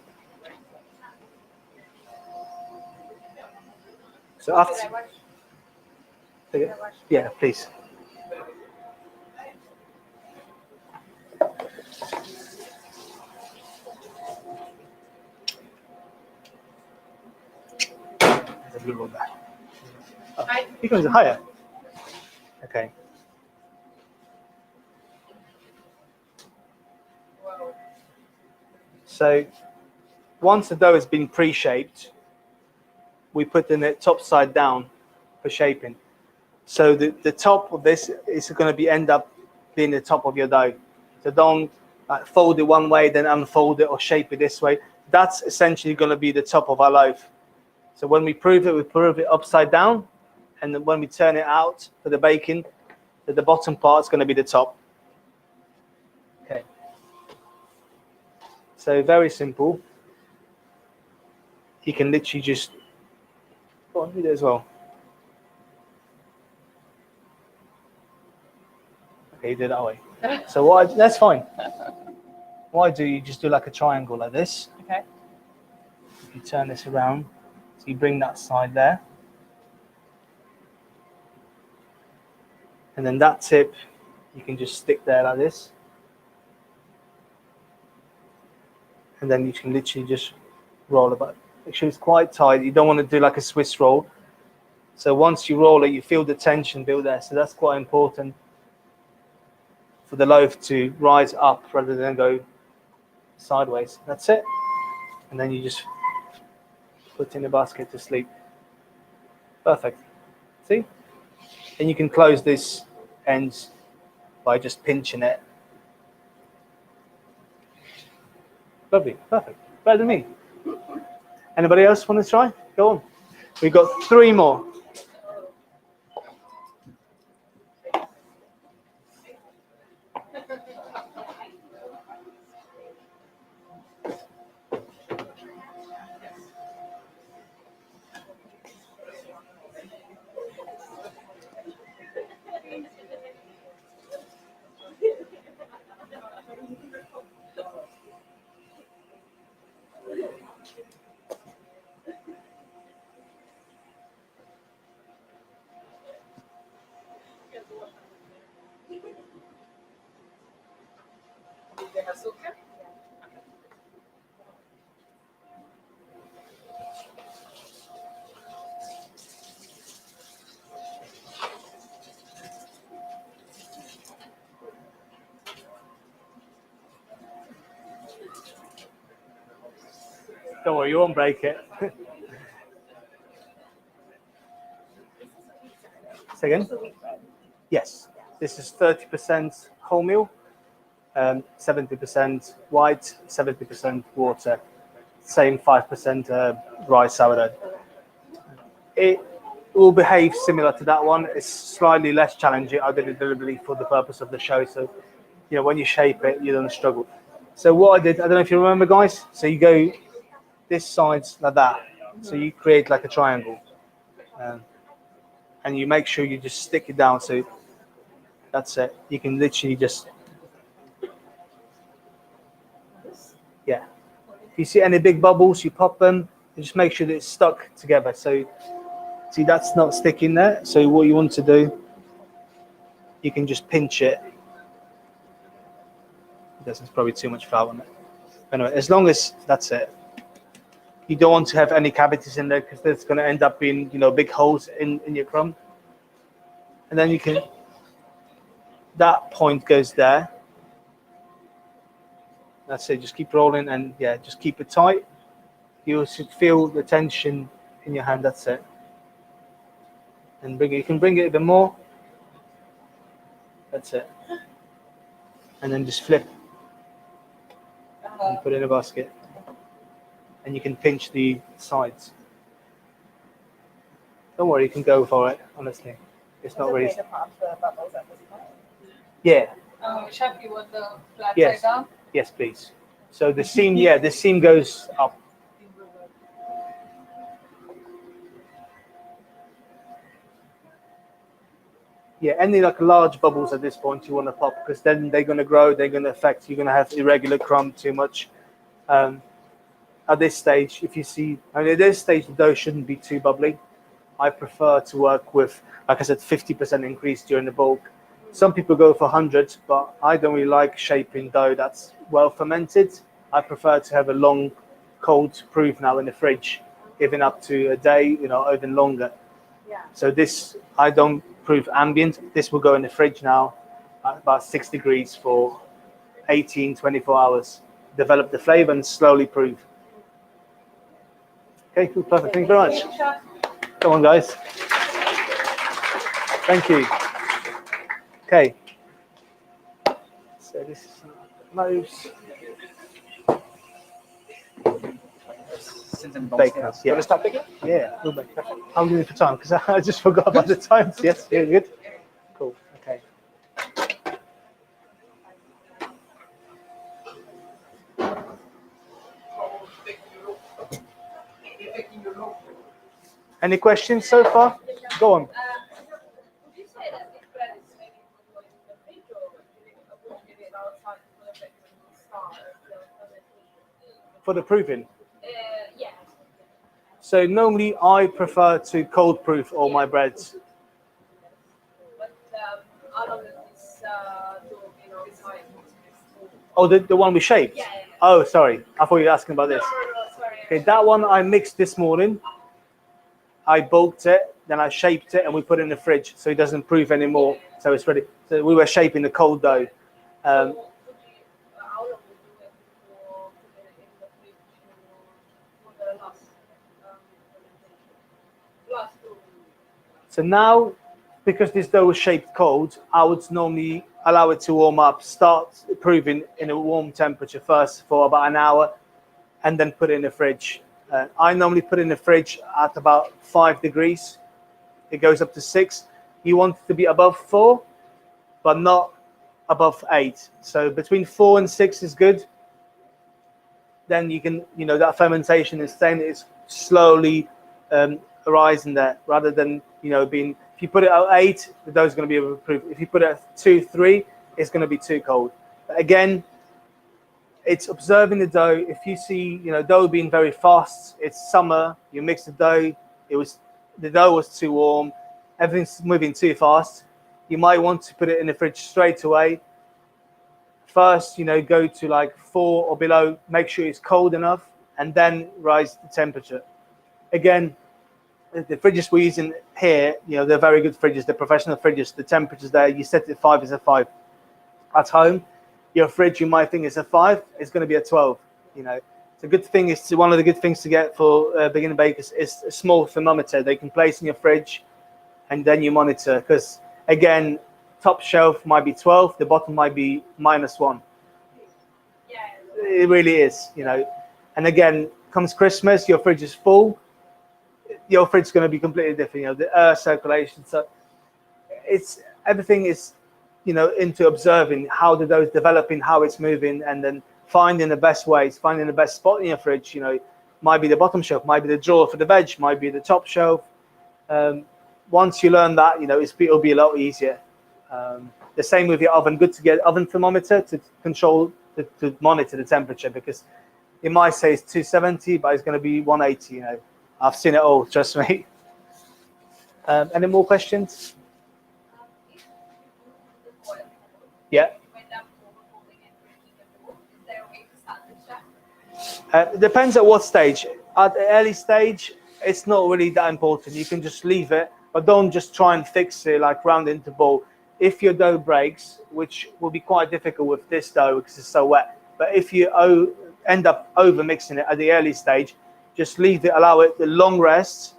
So after, yeah, please. You can use it higher. Okay. So once the dough has been pre-shaped, we put in it top side down for shaping. So the top of this is going to end up being the top of your dough. So don't fold it one way, then unfold it or shape it this way. That's essentially going to be the top of our loaf. So when we prove it upside down, and then when we turn it out for the baking, the bottom part is going to be the top. Okay. So very simple. You can literally just go on, do it as well. Okay, you do it that way. So that's fine. What I do, you just do like a triangle like this. Okay. You turn this around, so you bring that side there. And then that tip, you can just stick there like this. And then you can literally just roll about. Make sure it's quite tight. You don't want to do like a Swiss roll. So once you roll it, you feel the tension build there. So that's quite important for the loaf to rise up rather than go sideways. That's it. And then you just put in the basket to sleep. Perfect. See? And you can close this end by just pinching it. Lovely. Perfect. Better than me. Anybody else want to try? Go on. We've got 3 more. azúcar? Don't worry, you won't break it. Say again? Yes. This is 30% wholemeal, 70% white, 70% water. Same 5% rice sourdough. It will behave similar to that one. It's slightly less challenging. I did it deliberately for the purpose of the show. So, when you shape it, you don't struggle. So what I did, I don't know if you remember, guys. So you go this side's like that. So you create like a triangle. And you make sure you just stick it down. So that's it. You can literally just, yeah. If you see any big bubbles, you pop them. And just make sure that it's stuck together. So see, that's not sticking there. So what you want to do, you can just pinch it. There's probably too much flour on it. Anyway, as long as that's it. You don't want to have any cavities in there because there's going to end up being, big holes in your crumb. And then you can, that point goes there. That's it. Just keep rolling and just keep it tight. You should feel the tension in your hand. That's it. And bring it. You can bring it a bit more. That's it. And then just flip and put it in a basket. And you can pinch the sides. Don't worry, you can go for it. Honestly, it's not really. Yeah. Chef, you want the flat Yes. side down? Yes, please. So the seam, the seam goes up. Yeah, any like large bubbles at this point you want to pop because then they're going to grow, they're going to affect, you're going to have irregular crumb too much. At this stage, if you see, at this stage the dough shouldn't be too bubbly. I prefer to work with, like I said, 50% increase during the bulk. Some people go for 100, but I don't really like shaping dough that's well fermented. I prefer to have a long cold proof now in the fridge, even up to a day, or even longer. Yeah. So this, I don't proof ambient. This will go in the fridge now at about 6 degrees for 18, 24 hours. Develop the flavor and slowly proof. Okay, cool, perfect. Thank you very much. Come on, guys. Thank you. Okay. So this is loaves. Bacon. You want to start picking? Yeah, we'll make that. How many for time? Because I just forgot about the times. Yes, yeah, good. Cool. Okay. Any questions so far? Go on. Would you say that this bread is maybe more in the fridge or would you leave it outside for the bread to start the For the proofing. yeah. So normally I prefer to cold proof all my breads. But how long does this dough inside? Oh, the one we shaped? Yeah. Oh, sorry. I thought you were asking about this. No, sorry. Okay, that one I mixed this morning. I bulked it, then I shaped it, and we put it in the fridge so it doesn't proof anymore. So it's ready. So we were shaping the cold dough. How long would you do it before putting it in the fridge for the last fermentation? So now, because this dough was shaped cold, I would normally allow it to warm up, start proving in a warm temperature first for about an hour, and then put it in the fridge. I normally put it in the fridge at about 5 degrees. It goes up to 6. You want it to be above 4, but not above 8. So between 4 and 6 is good. Then you can, that fermentation is staying, it's slowly rising there, rather than, being, if you put it at 8, the dough's going to be able to proof. If you put it at 2, 3, it's going to be too cold. But again, it's observing the dough. If you see, dough being very fast, it's summer, you mix the dough, the dough was too warm, everything's moving too fast, you might want to put it in the fridge straight away, first, go to like 4 or below, make sure it's cold enough, and then rise the temperature. Again, the fridges we're using here, they're very good fridges, they're professional fridges. The temperatures there, you set it 5 is a 5. At home, your fridge, you might think is a 5, it's going to be a 12. The good thing is, one of the good things to get for beginner bakers is a small thermometer they can place in your fridge, and then you monitor. Because again, top shelf might be 12, the bottom might be -1. Yeah. It really is, And again, comes Christmas, your fridge is full. Your fridge is going to be completely different. The air circulation. So everything is, into observing how the dough is developing, how it's moving, and then finding the best ways, finding the best spot in your fridge. Might be the bottom shelf, might be the drawer for the veg, might be the top shelf. Once you learn that, it'll be a lot easier. The same with your oven. Good to get oven thermometer to control, to monitor the temperature, because it might say it's 270, but it's going to be 180. I've seen it all. Trust me. Any more questions? If you the boil, Yeah. when that before they get breaking the dough, is there a way to start the chef? It depends at what stage. At the early stage, it's not really that important. You can just leave it, but don't just try and fix it like round into ball. If your dough breaks, which will be quite difficult with this dough because it's so wet, but if you end up over mixing it at the early stage, just leave it, allow it the long rest,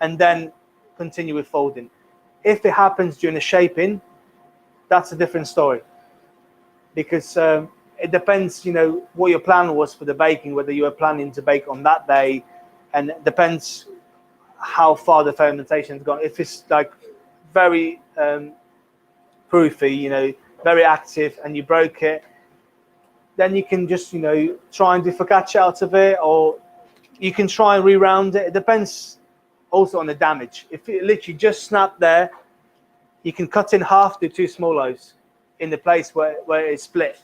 and then continue with folding. If it happens during the shaping, that's a different story, because it depends, what your plan was for the baking, whether you were planning to bake on that day, and it depends how far the fermentation's gone. If it's like very proofy, very active, and you broke it, then you can just, try and do focaccia out of it, or you can try and re-round it. It depends also on the damage. If it literally just snapped there, you can cut in half, do 2 small loaves in the place where it's split.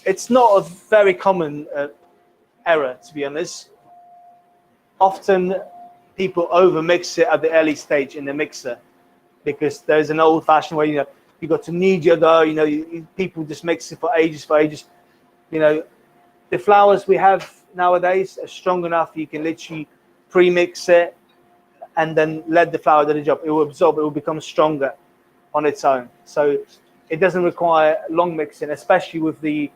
It's not a very common error, to be honest. Often people over mix it at the early stage in the mixer, because there's an old-fashioned way, you got to knead your dough. People just mix it for ages. The flours we have nowadays are strong enough. You can literally pre-mix it and then let the flour do the job. It will absorb. It will become stronger on its own. So it doesn't require long mixing, especially with the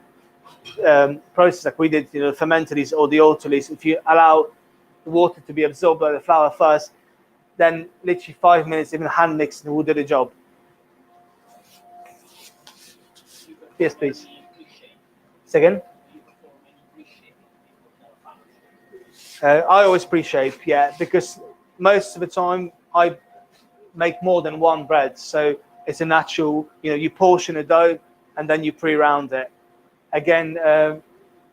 process like we did, the fermenters or the autolyse. If you allow the water to be absorbed by the flour first, then literally 5 minutes, even hand mixing, will do the job. Yes, please. Second. I always pre-shape, because most of the time I make more than one bread, so it's a natural. You portion a dough and then you pre-round it. Again,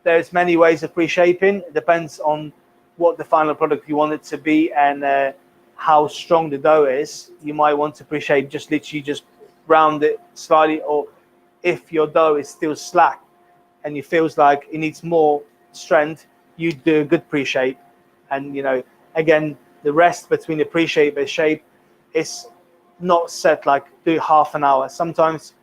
there's many ways of pre-shaping. It depends on what the final product you want it to be and how strong the dough is. You might want to pre-shape, just round it slightly, or if your dough is still slack and it feels like it needs more strength, you do a good pre-shape. And again, the rest between the pre-shape and shape is not set like do half an hour. Sometimes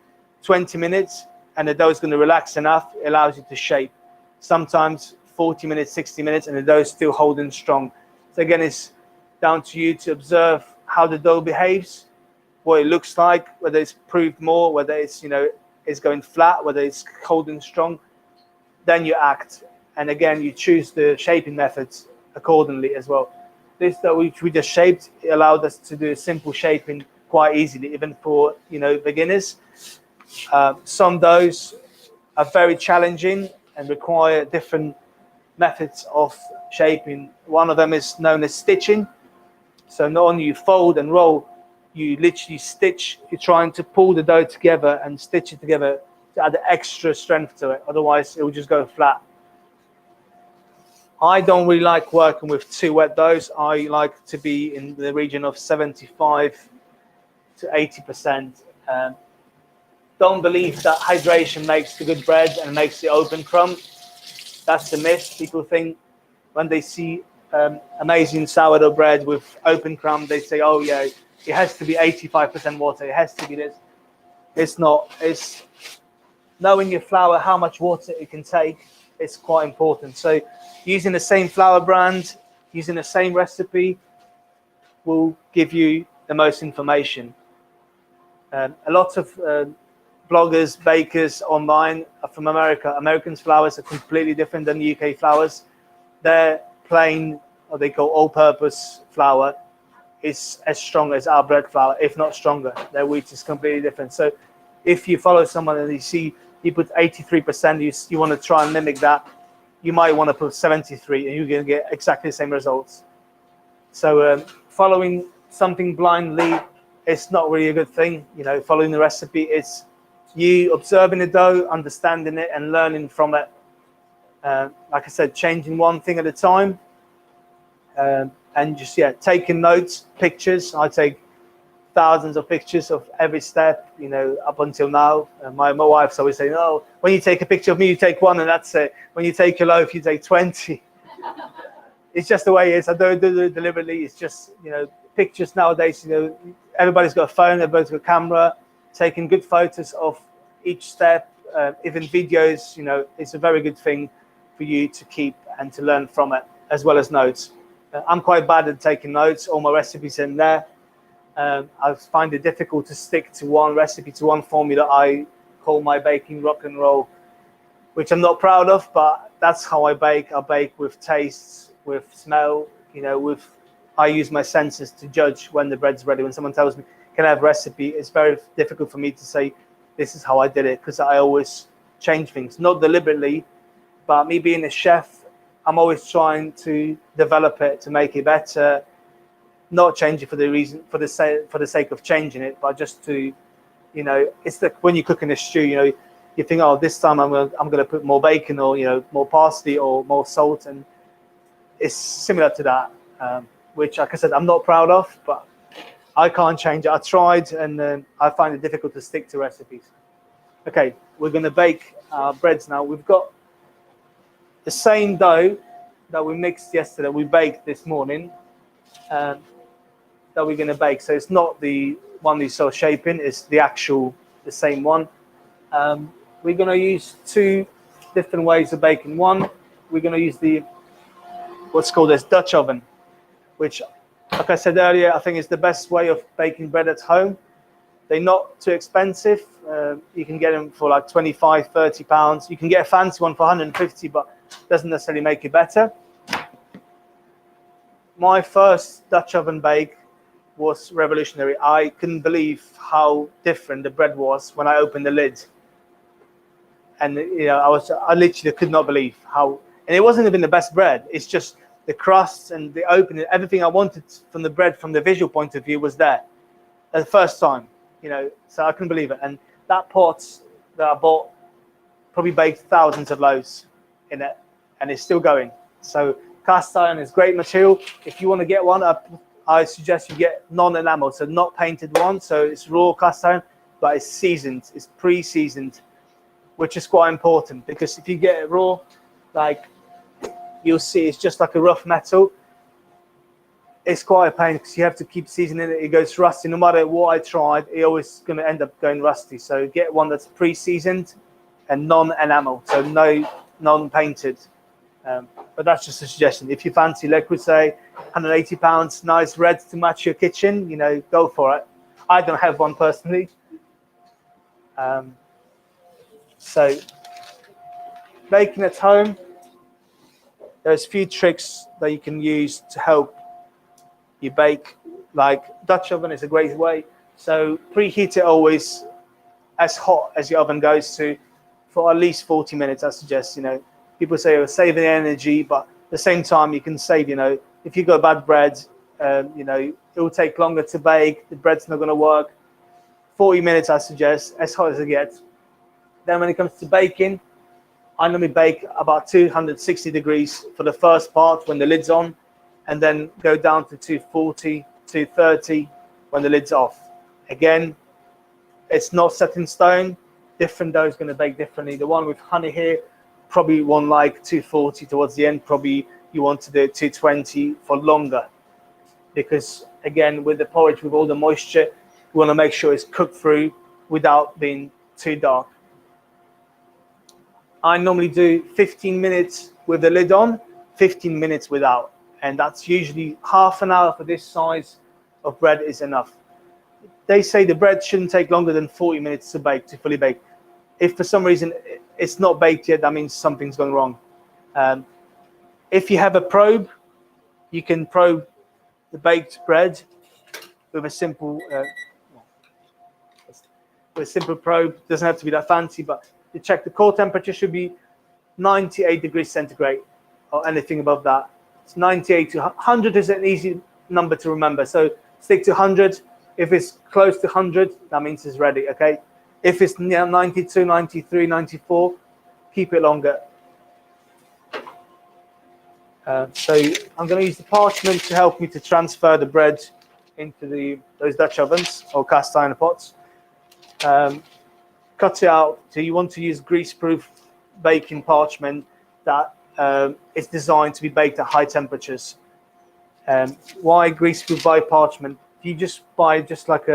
20 minutes and the dough is going to relax enough, it allows you to shape. Sometimes 40 minutes, 60 minutes, and the dough is still holding strong. So again, it's down to you to observe how the dough behaves, what it looks like, whether it's proved more, whether it's it's going flat, whether it's holding strong. Then you act, and again you choose the shaping methods accordingly as well. This dough which we just shaped, it allowed us to do simple shaping quite easily, even for beginners. Some doughs are very challenging and require different methods of shaping. One of them is known as stitching. So not only you fold and roll, you literally stitch. You're trying to pull the dough together and stitch it together to add extra strength to it. Otherwise, it will just go flat. I don't really like working with too wet doughs. I like to be in the region of 75 to 80%. Don't believe that hydration makes the good bread and makes the open crumb. That's a myth. People think when they see amazing sourdough bread with open crumb, they say, oh yeah, it has to be 85% water. It has to be this. It's knowing your flour, how much water it can take, is quite important. So using the same flour brand, using the same recipe will give you the most information. A lot of bloggers, bakers online are from America. Americans' flours are completely different than the UK flours. Their plain, what they call all-purpose flour, is as strong as our bread flour, if not stronger. Their wheat is completely different. So if you follow someone and you see you put 83%, you want to try and mimic that, you might want to put 73 and you're going to get exactly the same results. So following something blindly is not really a good thing. You know, following the recipe, it's you observing the dough, understanding it and learning from it. Like I said, changing one thing at a time. And just, taking notes, pictures. I take thousands of pictures of every step, you know, up until now. My wife's always saying, oh, when you take a picture of me, you take one and that's it. When you take a loaf, you take 20. It's just the way it is. I don't do it deliberately. It's just, you know, pictures nowadays, you know, everybody's got a phone, everybody's got a camera, taking good photos of each step, even videos, you know, it's a very good thing for you to keep and to learn from it, as well as notes. I'm quite bad at taking notes, all my recipes in there. I find it difficult to stick to one recipe, to one formula. I call my baking rock and roll, which I'm not proud of, but that's how I bake. I bake with tastes, with smell, you know, I use my senses to judge when the bread's ready. When someone tells me, can I have a recipe? It's very difficult for me to say, this is how I did it, because I always change things, not deliberately, but me being a chef, I'm always trying to develop it, to make it better, not change it for the sake of changing it, but just to, you know, it's like when you're cooking a stew, you know, you think, oh, this time I'm gonna put more bacon, or, you know, more parsley or more salt, and it's similar to that, which, like I said, I'm not proud of, but I can't change it. I tried, and I find it difficult to stick to recipes. Okay, we're gonna bake our breads now. We've got the same dough that we mixed yesterday, we baked this morning, that we're going to bake. So it's not the one you saw shaping, it's the same one. We're going to use two different ways of baking. One, we're going to use what's called this Dutch oven, which, like I said earlier, I think is the best way of baking bread at home. They're not too expensive. You can get them for like 25, 30 pounds. You can get a fancy one for 150, but doesn't necessarily make it better. My first Dutch oven bake was revolutionary. I couldn't believe how different the bread was when I opened the lid. And, you know, I literally could not believe how, and it wasn't even the best bread. It's just the crust and the opening, everything I wanted from the bread, from the visual point of view, was there the first time, you know, so I couldn't believe it. And that pot that I bought probably baked thousands of loaves in it, and it's still going. So cast iron is great material. If you want to get one, I suggest you get non-enameled, so not painted one. So it's raw cast iron, but it's seasoned, it's pre-seasoned, which is quite important, because if you get it raw, like you'll see, it's just like a rough metal. It's quite a pain because you have to keep seasoning it. It goes rusty. No matter what I tried, it always going to end up going rusty. So get one that's pre-seasoned and non-enameled, so no non-painted. But that's just a suggestion. If you fancy, like we say, 180 pounds, nice red to match your kitchen, you know, go for it. I don't have one personally. So baking at home, there's a few tricks that you can use to help you bake. Like Dutch oven is a great way. So preheat it always as hot as your oven goes to for at least 40 minutes, I suggest. You know, people say, oh, saving energy, but at the same time, you can save, you know, if you got bad bread, you know, it will take longer to bake. The bread's not going to work. 40 minutes, I suggest, as hot as it gets. Then when it comes to baking, I normally bake about 260 degrees for the first part when the lid's on, and then go down to 240, 230 when the lid's off. Again, it's not set in stone. Different dough is going to bake differently. The one with honey here probably won't like 240 towards the end. Probably you want to do 220 for longer, because again, with the porridge, with all the moisture, you want to make sure it's cooked through without being too dark. I normally do 15 minutes with the lid on, 15 minutes without, and that's usually half an hour for this size of bread is enough. They say the bread shouldn't take longer than 40 minutes to bake, to fully bake. If for some reason it's not baked yet, that means something's gone wrong. If you have a probe, you can probe the baked bread with a simple probe. Doesn't have to be that fancy, but to check the core temperature should be 98 degrees centigrade or anything above that. It's 98 to 100 is an easy number to remember. So stick to 100. If it's close to 100, that means it's ready, okay? If it's near 92, 93, 94, keep it longer. So I'm going to use the parchment to help me to transfer the bread into those Dutch ovens or cast iron pots. Cut it out. So you want to use grease-proof baking parchment that is designed to be baked at high temperatures. Why grease-proof by parchment? You just buy just like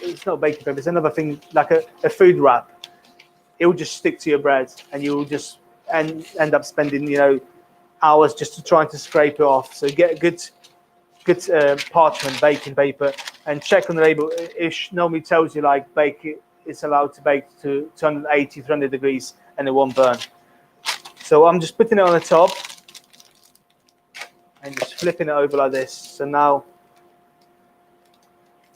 it's not baking paper, it's another thing like a food wrap. It will just stick to your bread, and you will just end up spending hours just trying to scrape it off. So get a good parchment baking paper and check on the label. It normally tells you like bake it. It's allowed to bake to 280, 300 degrees, and it won't burn. So I'm just putting it on the top and just flipping it over like this. So now,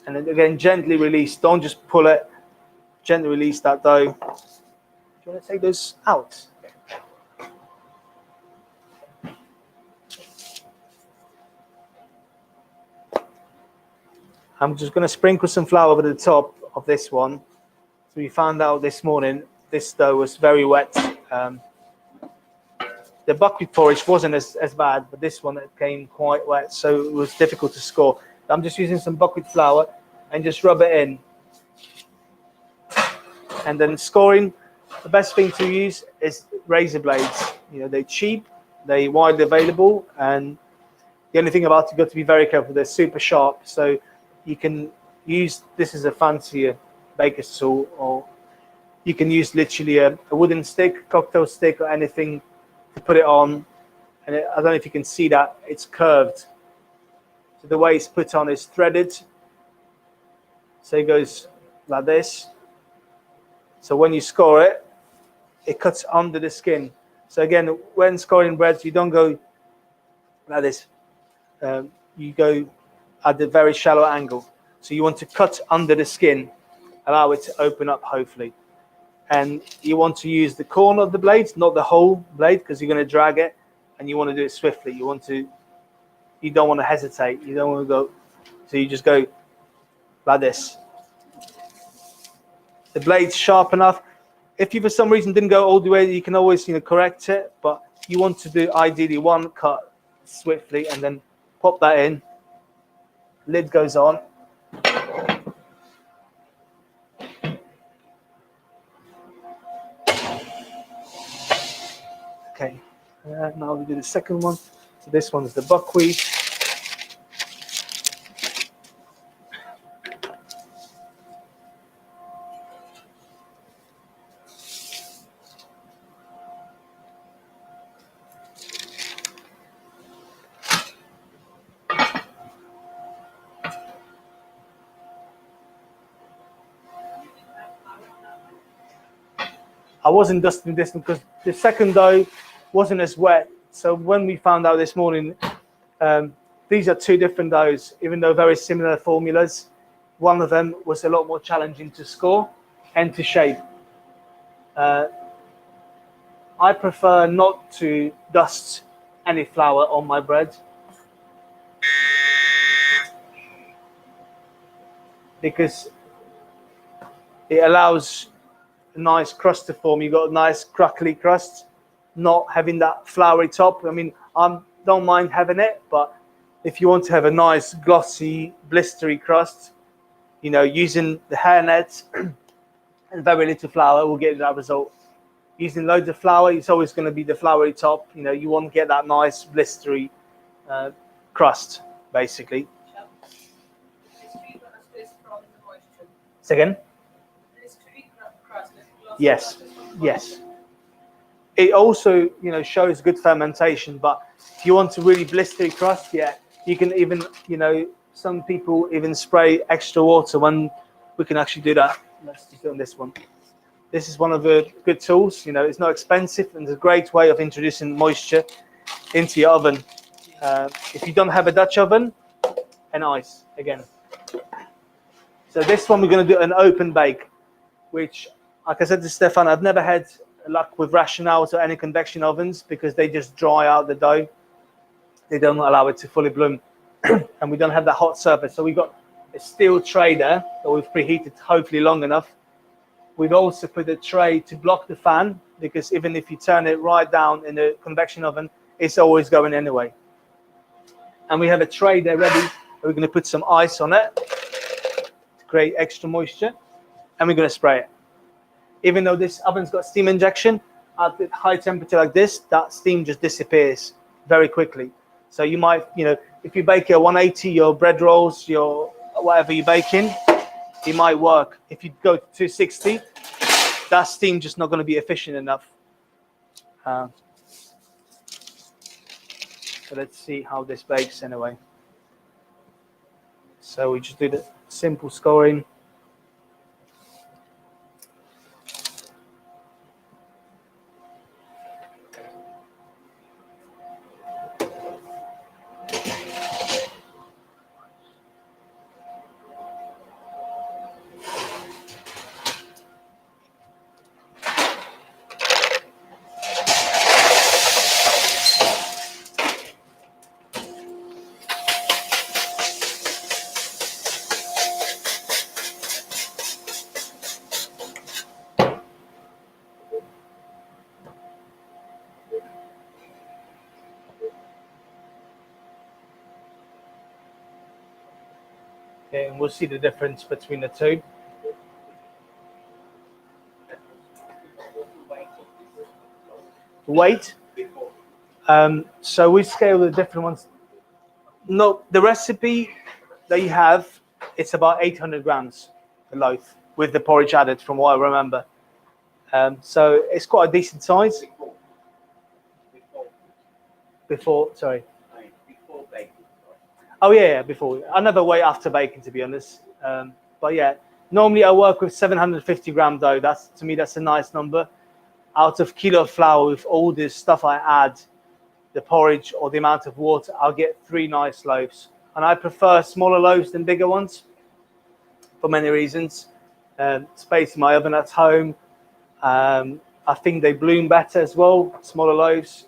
and then again, gently release. Don't just pull it. Gently release that dough. Do you want to take those out? I'm just going to sprinkle some flour over the top of this one. So we found out this morning this dough was very wet. The buckwheat porridge wasn't as bad, but this one came quite wet, so it was difficult to score. I'm just using some buckwheat flour and just rub it in. And then scoring, the best thing to use is razor blades. They're cheap, they're widely available, and the only thing about it, you've got to be very careful. They're super sharp, so you can use, this is a fancier baker's tool, or you can use literally a wooden stick, cocktail stick, or anything to put it on. And I don't know if you can see that, it's curved. So the way it's put on is threaded. So it goes like this. So when you score it, it cuts under the skin. So again, when scoring breads, you don't go like this. You go at the very shallow angle. So you want to cut under the skin, allow it to open up, hopefully. And you want to use the corner of the blade, not the whole blade, because you're going to drag it, and you want to do it swiftly. You don't want to hesitate. You don't want to go. So you just go like this. The blade's sharp enough. If you for some reason didn't go all the way, you can always correct it. But you want to do ideally one cut swiftly, and then pop that in. Lid goes on. Okay, now we do the second one. So this one is the buckwheat. I wasn't dusting this because the second dough wasn't as wet. So when we found out this morning, these are two different doughs, even though very similar formulas. One of them was a lot more challenging to score and to shape. I prefer not to dust any flour on my bread because it allows a nice crust to form. You've got a nice crackly crust, not having that floury top. I mean, I don't mind having it, but if you want to have a nice glossy, blistery crust, using the hairnet and very little flour will get that result. Using loads of flour, it's always going to be the floury top. You won't get that nice blistery crust, basically. Say again. It's chewy crust, it's glossy Yes, crust, it's not yes. It also, shows good fermentation, but if you want to really blistery crust, yeah, you can even, some people even spray extra water when we can actually do that. Let's just do it on this one. This is one of the good tools, it's not expensive and it's a great way of introducing moisture into your oven. If you don't have a Dutch oven, and ice again. So this one we're going to do an open bake, which, like I said to Stefan, I've never had luck with rationales or any convection ovens because they just dry out the dough. They don't allow it to fully bloom, and we don't have that hot surface. So we've got a steel tray there that we've preheated hopefully long enough. We've also put a tray to block the fan because even if you turn it right down in the convection oven, it's always going anyway. And we have a tray there ready. We're going to put some ice on it to create extra moisture, and we're going to spray it. Even though this oven's got steam injection, at the high temperature like this, that steam just disappears very quickly. So you might, if you bake at 180, your bread rolls, your whatever you bake in, it might work. If you go to 260, that steam just not going to be efficient enough. So let's see how this bakes anyway. So we just do the simple scoring. Okay, and we'll see the difference between the two. Weight. So we scale the different ones. No, the recipe that you have, it's about 800 grams, the loaf, with the porridge added, from what I remember. So it's quite a decent size. Before, sorry. Before baking. Oh yeah, before. I never weigh after baking, to be honest. But yeah, normally I work with 750 gram dough. To me, that's a nice number. Out of kilo of flour, with all this stuff I add, the porridge or the amount of water, I'll get 3 nice loaves. And I prefer smaller loaves than bigger ones for many reasons. Space in my oven at home. I think they bloom better as well, smaller loaves.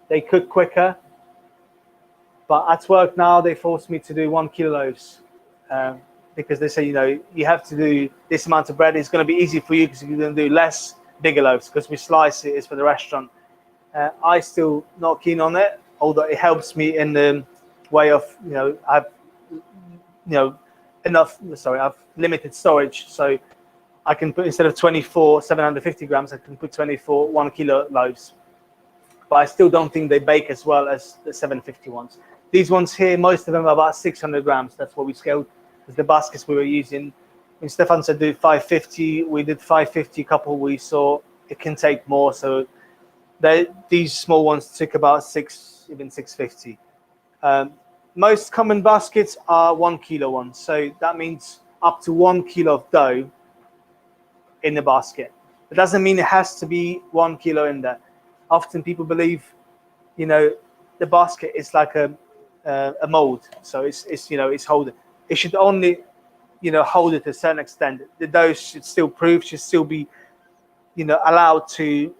They cook quicker. But at work now, they force me to do 1 kilo loaves because they say, you have to do this amount of bread. It's going to be easy for you because you're going to do less bigger loaves because we slice it. It's for the restaurant. I still not keen on it, although it helps me in the way of, I've limited storage. So I can put, instead of 24 750 grams, I can put 24 1 kilo loaves. But I still don't think they bake as well as the 750 ones. These ones here, most of them are about 600 grams. That's what we scaled as the baskets we were using. When Stefan said do 550, we did 550 a couple we saw. It can take more. So these small ones took about 650. Most common baskets are 1 kilo ones. So that means up to 1 kilo of dough in the basket. It doesn't mean it has to be 1 kilo in there. Often people believe, the basket is like a mold, so it's holding. It should only, hold it to a certain extent. The dough should still be, allowed to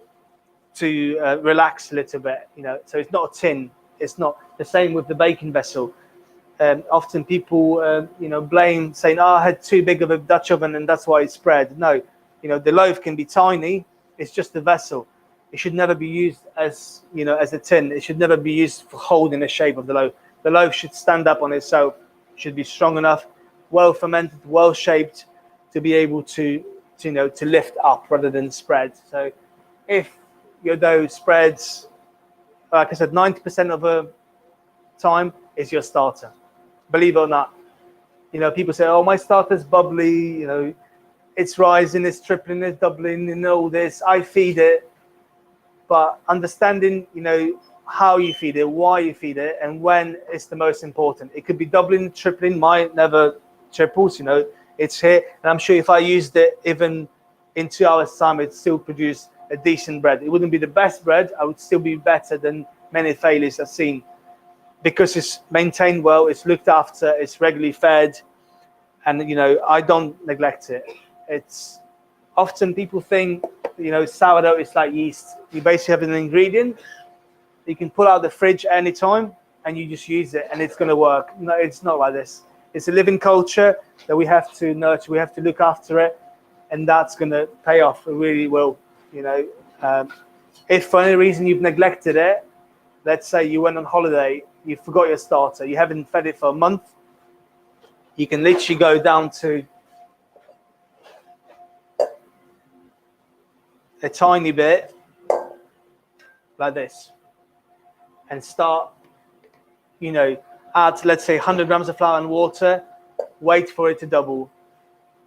relax a little bit. So it's not a tin. It's not the same with the baking vessel. Often people, blame, saying, "Oh, I had too big of a Dutch oven and that's why it spread." No, the loaf can be tiny. It's just the vessel. It should never be used as a tin. It should never be used for holding the shape of the loaf. The loaf should stand up on itself. Should be strong enough, well fermented, well shaped, to be able to lift up rather than spread. So, if your dough spreads, like I said, 90% of the time is your starter. Believe it or not, You know, people say, oh, my starter's bubbly, you know, it's rising, it's tripling, it's doubling, and all this. I feed it, but understanding, you know, how you feed it, why you feed it, and when is the most important. It could be doubling, tripling, mine never triples, you know, it's here. And I'm sure if I used it even in 2 hours time, it'd still produce a decent bread. It wouldn't be the best bread, I would still be better than many failures I've seen, because it's maintained well, it's looked after, it's regularly fed, and, you know, I don't neglect it. It's often people think, you know, sourdough is like yeast. You basically have an ingredient you can pull out the fridge anytime and you just use it and it's going to work. No, it's not like this. It's a living culture that we have to nurture, we have to look after it, and that's going to pay off. It really will. You know, if for any reason you've neglected it, let's say you went on holiday, you forgot your starter, you haven't fed it for a month, you can literally go down to a tiny bit like this and start, you know, add, let's say, 100 grams of flour and water, wait for it to double,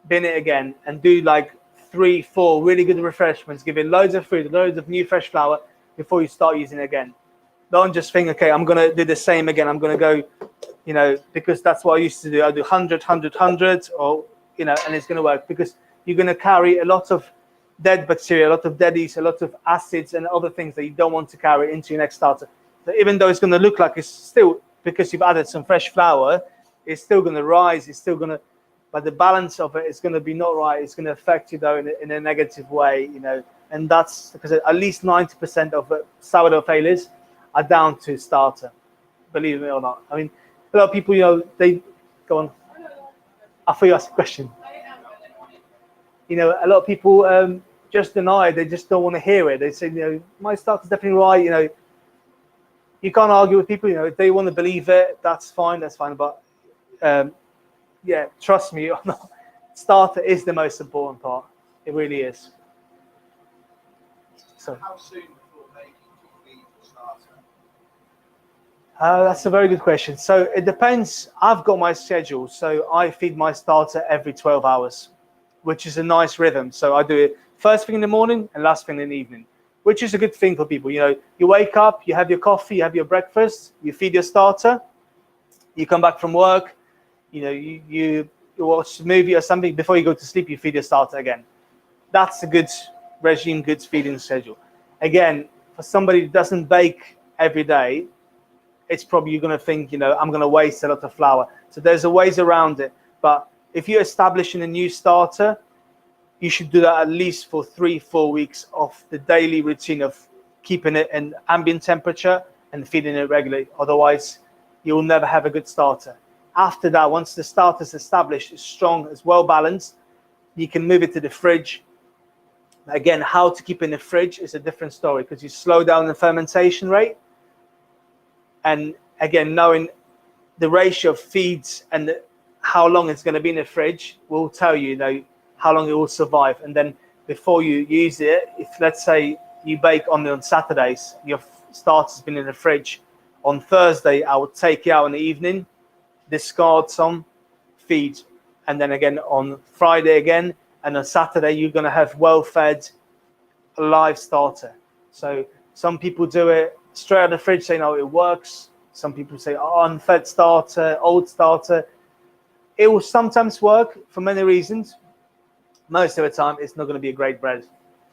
bin it again, and do like 3-4 really good refreshments. Give it loads of food, loads of new fresh flour before you start using it again. Don't just think, okay, I'm going to do the same again. I'm going to go, you know, because that's what I used to do. I do 100, 100, 100, or, you know, and it's going to work, because you're going to carry a lot of dead bacteria, a lot of dead yeast, a lot of acids and other things that you don't want to carry into your next starter. So even though it's going to look like it's still, because you've added some fresh flour, it's still going to rise, it's still going to, but the balance of it is going to be not right. It's going to affect you though in a negative way, you know, and that's because at least 90% of sourdough failures are down to starter, believe it or not. I mean, a lot of people, you know, they go on. I thought you asked a question. You know, a lot of people just deny. They just don't want to hear it. They say, you know, my starter's definitely right. You know, you can't argue with people. You know, if they want to believe it, that's fine. That's fine. But yeah, trust me, starter is the most important part. It really is. So. How soon before making do you feed the starter? That's a very good question. So it depends. I've got my schedule. So I feed my starter every 12 hours, which is a nice rhythm. So I do it first thing in the morning and last thing in the evening, which is a good thing for people. You know, you wake up, you have your coffee, you have your breakfast, you feed your starter, you come back from work, you know, you watch a movie or something. Before you go to sleep, you feed your starter again. That's a good regime, good feeding schedule. Again, for somebody who doesn't bake every day, it's probably you're going to think, you know, I'm going to waste a lot of flour. So there's a ways around it. But if you're establishing a new starter, you should do that at least for 3-4 weeks of the daily routine of keeping it in ambient temperature and feeding it regularly. Otherwise, you'll never have a good starter. After that, once the starter is established, it's strong, it's well balanced, you can move it to the fridge. Again, how to keep in the fridge is a different story, because you slow down the fermentation rate. And again, knowing the ratio of feeds and how long it's going to be in the fridge will tell you, you know, how long it will survive. And then before you use it, if let's say you bake on Saturdays, your starter's been in the fridge. On Thursday, I would take it out in the evening, discard some, feed, and then again on Friday again, and on Saturday you're going to have well-fed live starter. So some people do it straight out of the fridge, saying, oh, it works. Some people say, oh, unfed starter, old starter. It will sometimes work for many reasons. Most of the time, it's not going to be a great bread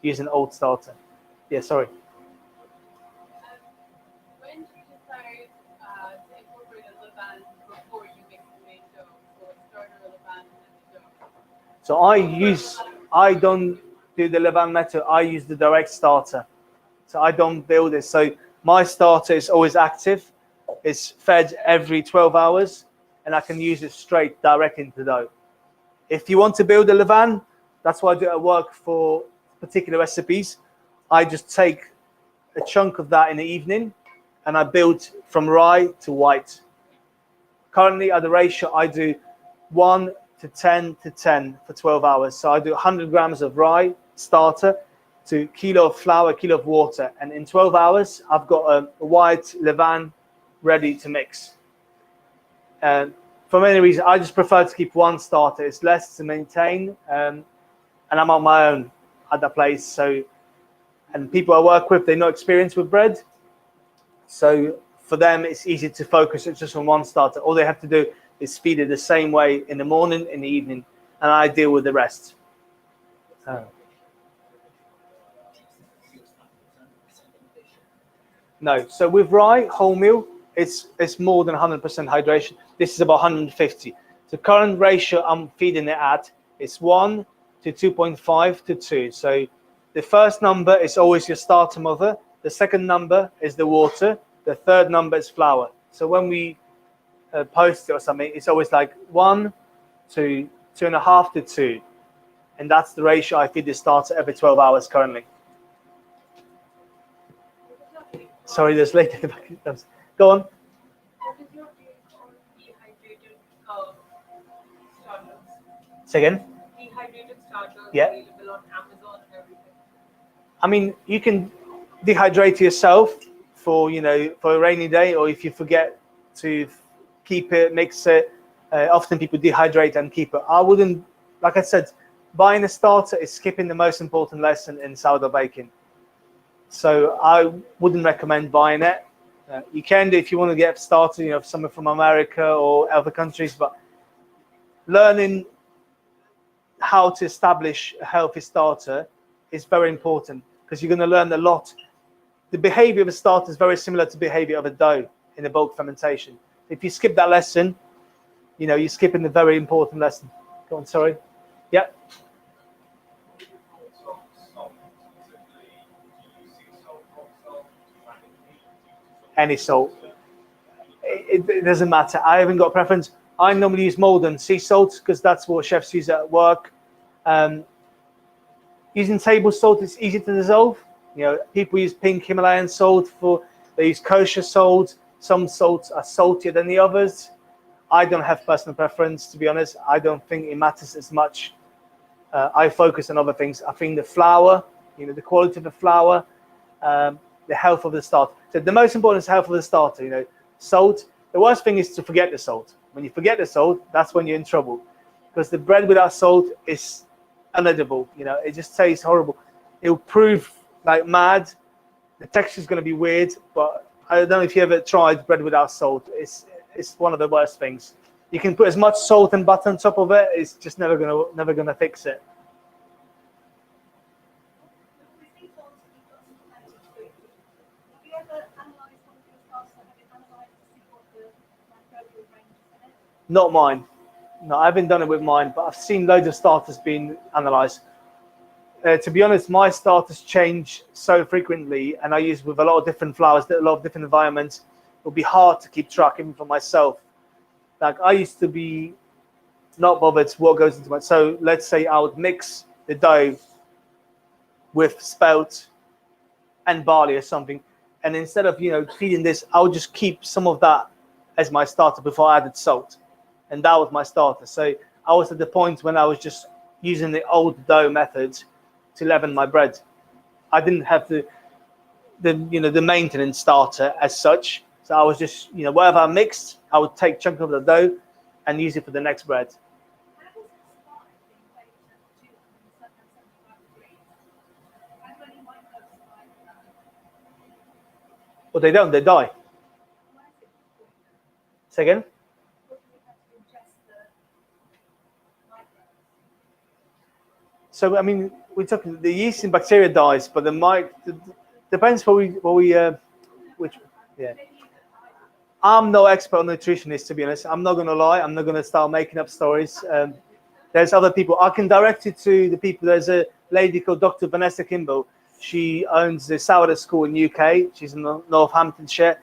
using old starter. Yeah, sorry. When do you decide to incorporate a levain before you make the main dough? So starter, levain, and the dough. So I don't do the levain method. I use the direct starter. So I don't build it. So my starter is always active. It's fed every 12 hours, and I can use it straight direct into the dough. If you want to build a levain, that's why I do at work for particular recipes. I just take a chunk of that in the evening, and I build from rye to white. Currently, at the ratio, I do 1 to 10 to 10 for 12 hours. So I do 100 grams of rye starter to kilo of flour, kilo of water. And in 12 hours, I've got a white levain ready to mix. And for many reasons, I just prefer to keep one starter. It's less to maintain, and I'm on my own at that place. So, and people I work with, they're not experienced with bread. So for them, it's easy to focus just on one starter. All they have to do is feed it the same way in the morning, in the evening, and I deal with the rest. No, so with rye, wholemeal, it's more than 100% hydration. This is about 150. The current ratio I'm feeding it at is 1 to 2.5 to 2. So the first number is always your starter mother. The second number is the water. The third number is flour. So when we post it or something, it's always like 1 to 2.5 to 2. And that's the ratio I feed the starter every 12 hours currently. Sorry, there's late. Go on. What is your take on dehydrated starters? Say again. Dehydrated starters Yeah. available on Amazon and everything. I mean, you can dehydrate yourself for for a rainy day, or if you forget to keep it, mix it. Often people dehydrate and keep it. I wouldn't, like I said, buying a starter is skipping the most important lesson in sourdough baking. So I wouldn't recommend buying it. You can do if you want to get started, somewhere from America or other countries, but learning how to establish a healthy starter is very important because you're going to learn a lot. The behavior of a starter is very similar to the behavior of a dough in the bulk fermentation. If you skip that lesson, you're skipping the very important lesson. Go on, sorry. Yeah. Any salt. It doesn't matter. I haven't got a preference. I normally use Maldon sea salt because that's what chefs use at work. Using table salt is easy to dissolve. People use pink Himalayan salt they use kosher salt. Some salts are saltier than the others. I don't have personal preference, to be honest. I don't think it matters as much. I focus on other things. I think the flour, the quality of the flour, the health of the starter. So the most important is the health of the starter. Salt. The worst thing is to forget the salt. When you forget the salt, that's when you're in trouble, because the bread without salt is unedible. It just tastes horrible. It'll prove like mad. The texture is going to be weird, but I don't know if you ever tried bread without salt. It's one of the worst things. You can put as much salt and butter on top of it. It's just never gonna fix it. Not mine. No, I haven't done it with mine, but I've seen loads of starters being analysed. To be honest, my starters change so frequently, and I use with a lot of different flours, a lot of different environments. It'll be hard to keep track, even for myself. Like I used to be not bothered what goes into it. So let's say I would mix the dough with spelt and barley or something, and instead of feeding this, I would just keep some of that as my starter before I added salt, and that was my starter. So I was at the point when I was just using the old dough method to leaven my bread. I didn't have the maintenance starter as such. So I was just whatever I mixed, I would take chunk of the dough and use it for the next bread. Well, they don't. They die. Say again. So I mean, we're talking the yeast and bacteria dies, but depends which. Yeah. I'm no expert on nutritionist, to be honest. I'm not gonna lie. I'm not gonna start making up stories. There's other people. I can direct you to the people. There's a lady called Dr. Vanessa Kimball. She owns the sourdough school in UK. She's in Northamptonshire,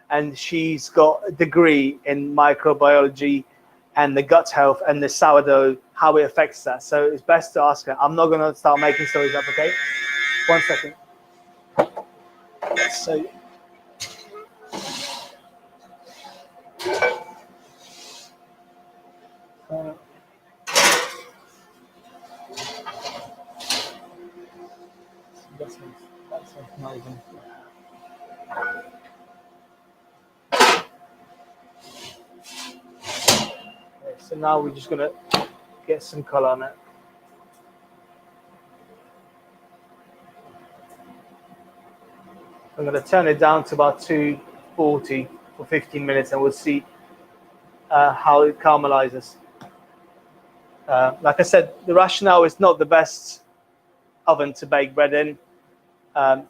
and she's got a degree in microbiology and the gut health and the sourdough, how it affects that. So it's best to ask her. I'm not going to start making stories up, okay? 1 second. So, that's not even. So now we're just gonna get some color on it. I'm gonna turn it down to about 240 for 15 minutes, and we'll see how it caramelizes. Like I said, the rationale is not the best oven to bake bread in.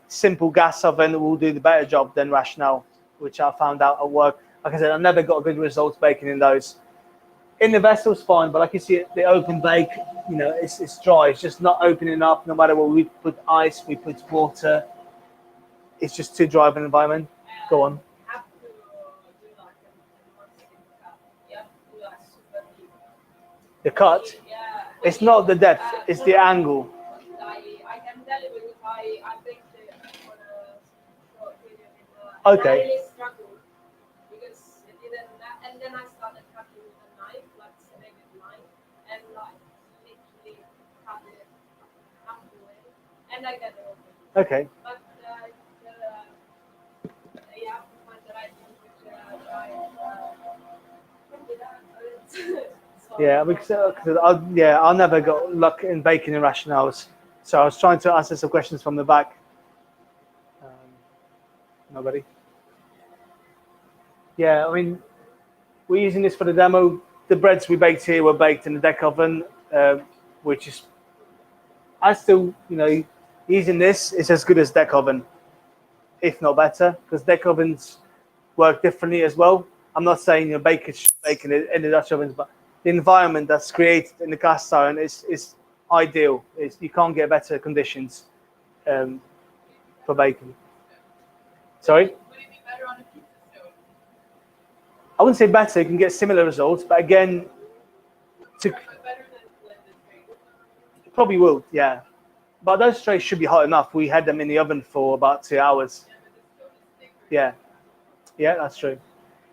Simple gas oven will do the better job than rationale, which I found out at work. Like I said, I never got good results baking in those. In the vessel's fine, but like you see, the open bake, you know, it's dry. It's just not opening up. No matter what we put ice, we put water, it's just too dry of an environment. Go on. Have to do like a massive cut. You have to do like super deep. The cut, Yeah. it's not the depth, it's the angle. I can tell you because I baked it for a short period in Okay. I really struggled because it didn't, and then I started cutting with a knife, like serrated knife, and like literally cut it halfway, and I got it open. Okay. But you have to find the right temperature, Yeah, because I never got luck in baking in rationales. So I was trying to answer some questions from the back. Nobody. Yeah, I mean, we're using this for the demo. The breads we baked here were baked in the deck oven, which is, I still, you know, using this is as good as deck oven, if not better, because deck ovens work differently as well. I'm not saying your bakers should bake in the Dutch ovens, but the environment that's created in the cast iron is ideal. You can't get better conditions for baking. Sorry? would it be better on a pizza stove? I wouldn't say better, you can get similar results, but again, But better than blended drink. it probably will, yeah. But those trays should be hot enough. We had them in the oven for about 2 hours. Yeah, yeah, that's true.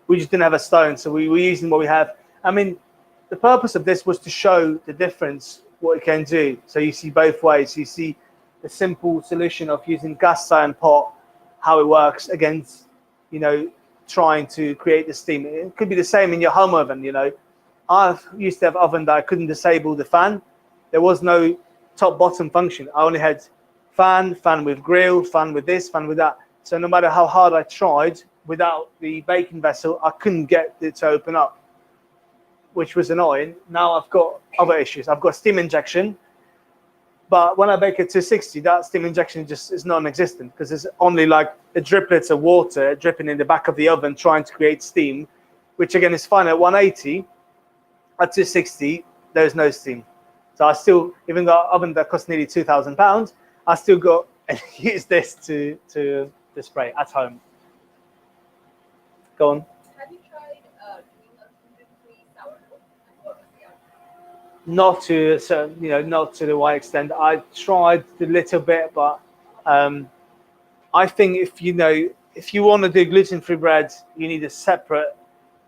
We just didn't have a stone, so we were using what we have. I mean, the purpose of this was to show the difference, what it can do. So you see both ways. You see the simple solution of using cast iron pot, how it works against, you know, trying to create the steam. It could be the same in your home oven, you know. I used to have an oven that I couldn't disable the fan. There was no top-bottom function. I only had fan with grill, fan with this, fan with that. So no matter how hard I tried, without the baking vessel, I couldn't get it to open up, which was annoying. Now I've got other issues. I've got steam injection, but when I bake at 260, that steam injection just is non-existent because it's only like a driplets of water dripping in the back of the oven trying to create steam, which again is fine at 180. At 260, there's no steam. So I still, even got an oven that costs nearly £2,000, I still got and use this to display at home. Go on. Have you tried doing a gluten-free sourdough? Not to, so you know, not to the wide extent. I tried a little bit, but I think if you want to do gluten-free bread, you need a separate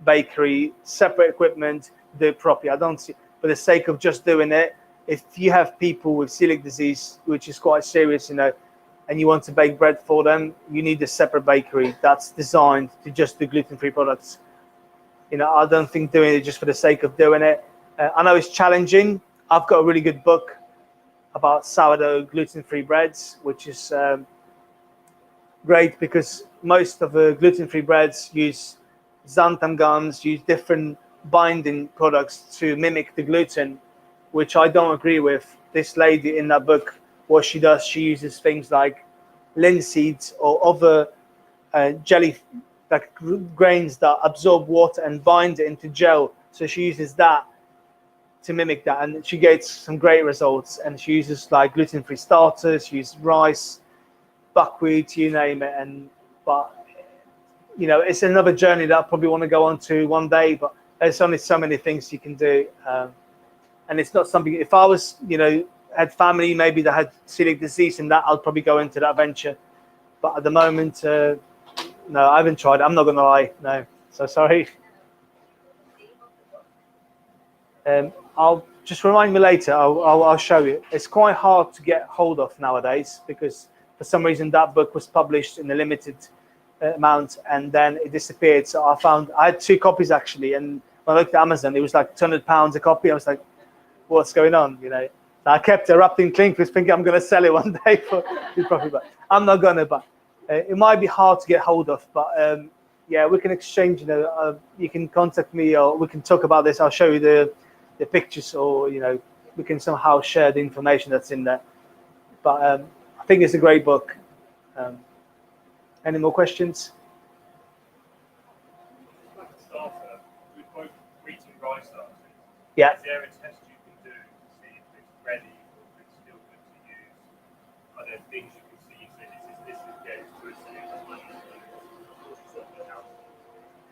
bakery, separate equipment, do it properly. I don't see, for the sake of just doing it, if you have people with celiac disease, which is quite serious, you know, and you want to bake bread for them, you need a separate bakery that's designed to just do gluten-free products. You know, I don't think doing it just for the sake of doing it. I know it's challenging. I've got a really good book about sourdough gluten-free breads, which is great because most of the gluten-free breads use xanthan gums, use different binding products to mimic the gluten, which I don't agree with. This lady in that book, what she does, she uses things like linseeds or other jelly, like grains that absorb water and bind it into gel. So she uses that to mimic that, and she gets some great results. And she uses like gluten-free starters, she uses rice, buckwheat, you name it. But you know, it's another journey that I probably want to go on to one day. But there's only so many things you can do, and it's not something. If I was, you know, had family maybe that had celiac disease and that, I'll probably go into that venture. But at the moment, no, I haven't tried it. I'm not going to lie. No, so sorry. I'll just remind me later. I'll show you. It's quite hard to get hold of nowadays because for some reason that book was published in a limited amount and then it disappeared. So I had 2 copies actually, and when I looked at Amazon, it was like £200 a copy. I was like, what's going on? You know, I kept it wrapped in cling film, thinking I'm going to sell it one day for profit, but I'm not going to. But it might be hard to get hold of. But yeah, we can exchange. You know, you can contact me, or we can talk about this. I'll show you the pictures, or you know, we can somehow share the information that's in there. But I think it's a great book. Any more questions? Like a starter, with both wheat and rye starters, Yeah. is there a test you can do to see if it's ready or if it's still good to use? Are there things you can see? You say this is dead, so it's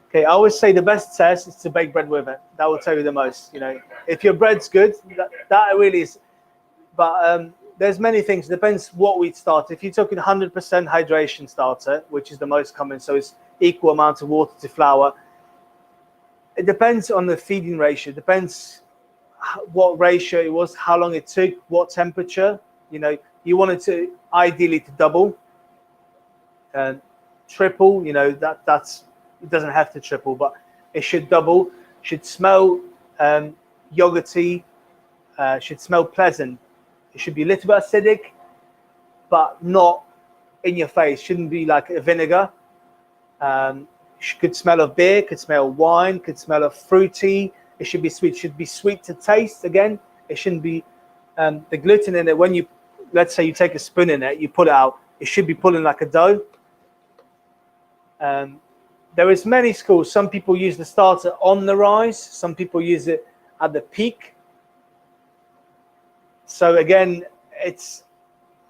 Okay, I always say the best test is to bake bread with it. That will tell you the most. You know, if your bread's good, that really is. But there's many things. It depends what wheat starter. If you're talking 100% hydration starter, which is the most common, so it's equal amount of water to flour. It depends on the feeding ratio. It depends what ratio it was, how long it took, what temperature. You know, you want it to ideally to double, triple. You know, that's it doesn't have to triple, but it should double. Should smell yogurty. Should smell pleasant. It should be a little bit acidic, but not in your face. Shouldn't be like a vinegar. Could smell of beer, could smell of wine, could smell of fruity. It should be sweet. Should be sweet to taste. Again, it shouldn't be the gluten in it. When you, let's say you take a spoon in it, you pull it out. It should be pulling like a dough. There is many schools. Some people use the starter on the rise. Some people use it at the peak. So again, it's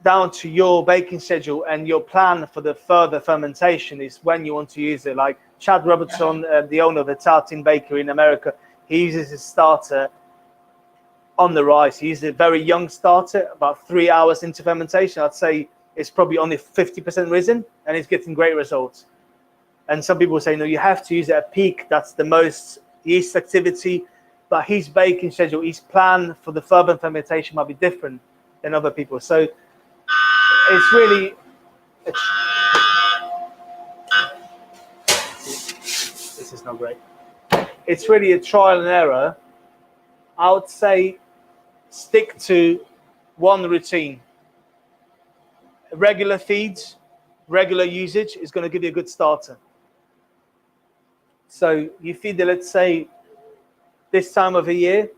down to your baking schedule and your plan for the further fermentation is when you want to use it. Like Chad Robertson, the owner of the Tartine Bakery in America, he uses his starter on the rise. He uses a very young starter, about 3 hours into fermentation. I'd say it's probably only 50% risen, and he's getting great results. And some people say, no, you have to use it at peak. That's the most yeast activity. But his baking schedule, his plan for the further fermentation might be different than other people. So it's really, this is not great. It's really a trial and error. I would say stick to one routine. Regular feeds, regular usage is going to give you a good starter. So you feed it, let's say, this time of the year,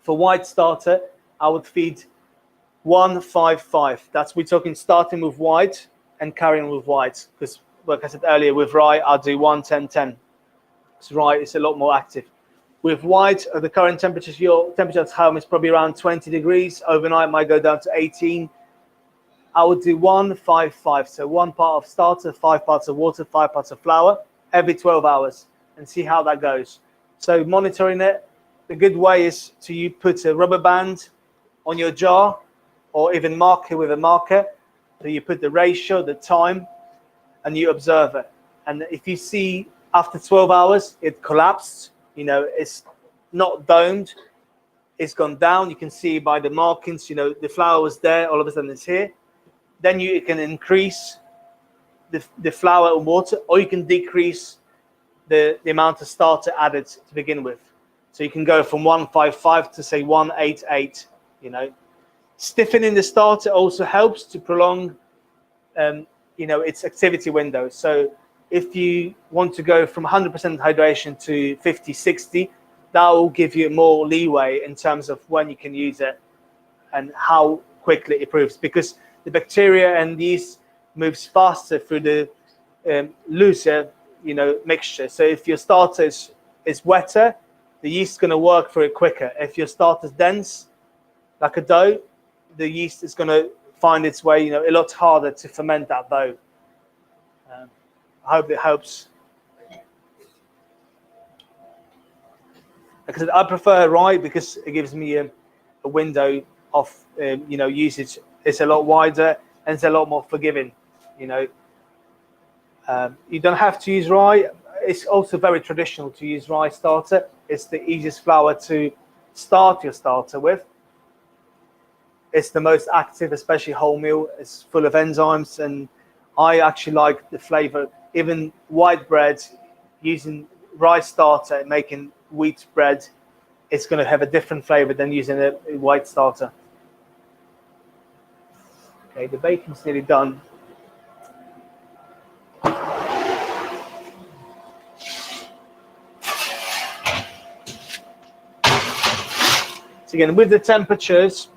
for white starter, I would feed 1-5-5. That's, we're talking starting with white and carrying with white. Because, like I said earlier, with rye, I'll do 1-10-10. Because rye is a lot more active. With white, the current temperatures, your temperature at home is probably around 20 degrees. Overnight, might go down to 18. I would do 1-5-5. So 1 part of starter, 5 parts of water, 5 parts of flour, every 12 hours, and see how that goes. So monitoring it, the good way is to you put a rubber band on your jar, or even mark it with a marker. So you put the ratio, the time, and you observe it. And if you see after 12 hours, it collapsed, you know, it's not domed, it's gone down. You can see by the markings, you know, the flour was there, all of a sudden it's here. Then you can increase the flour and water, or you can decrease the amount of starter added to begin with. So you can go from 1-5-5 to say 1-8-8, you know. Stiffening the starter also helps to prolong, you know, its activity window. So if you want to go from 100% hydration to 50-60, that will give you more leeway in terms of when you can use it and how quickly it proves, because the bacteria and yeast moves faster through the looser, you know, mixture. So if your starter is wetter, the yeast is going to work for it quicker. If your starter is dense, like a dough, the yeast is going to find its way, you know, a lot harder to ferment that dough. I hope it helps. Like I said, I prefer rye because it gives me a window of, you know, usage. It's a lot wider and it's a lot more forgiving, you know. You don't have to use rye. It's also very traditional to use rye starter. It's the easiest flour to start your starter with. It's the most active, especially wholemeal. It's full of enzymes, and I actually like the flavor. Even white bread, using rye starter, making wheat bread, it's going to have a different flavor than using a white starter. Okay, the bacon's nearly done. So again, with the temperatures,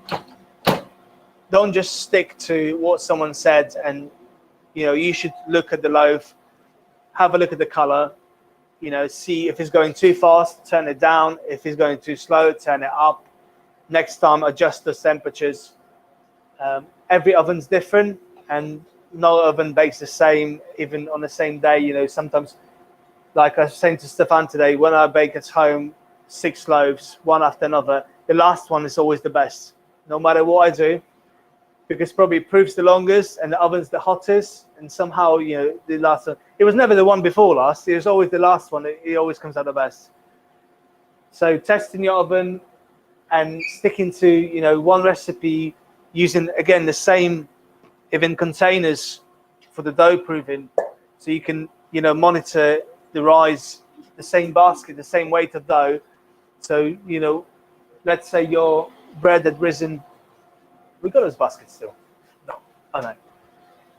don't just stick to what someone said, and you should look at the loaf, have a look at the color, see if it's going too fast, turn it down. If it's going too slow, turn it up. Next time, adjust the temperatures. Every oven's different, and no oven bakes the same, even on the same day. Sometimes, like I was saying to Stefan today, when I bake at home, 6 loaves, one after another, the last one is always the best, no matter what I do, because probably it proves the longest and the oven's the hottest, and somehow, the last one, it was never the one before last, it was always the last one, it always comes out the best. So testing your oven and sticking to, one recipe, using, again, the same, even containers for the dough proofing, so you can, monitor the rise, the same basket, the same weight of dough. So, let's say your bread had risen. We got those baskets still? No. Oh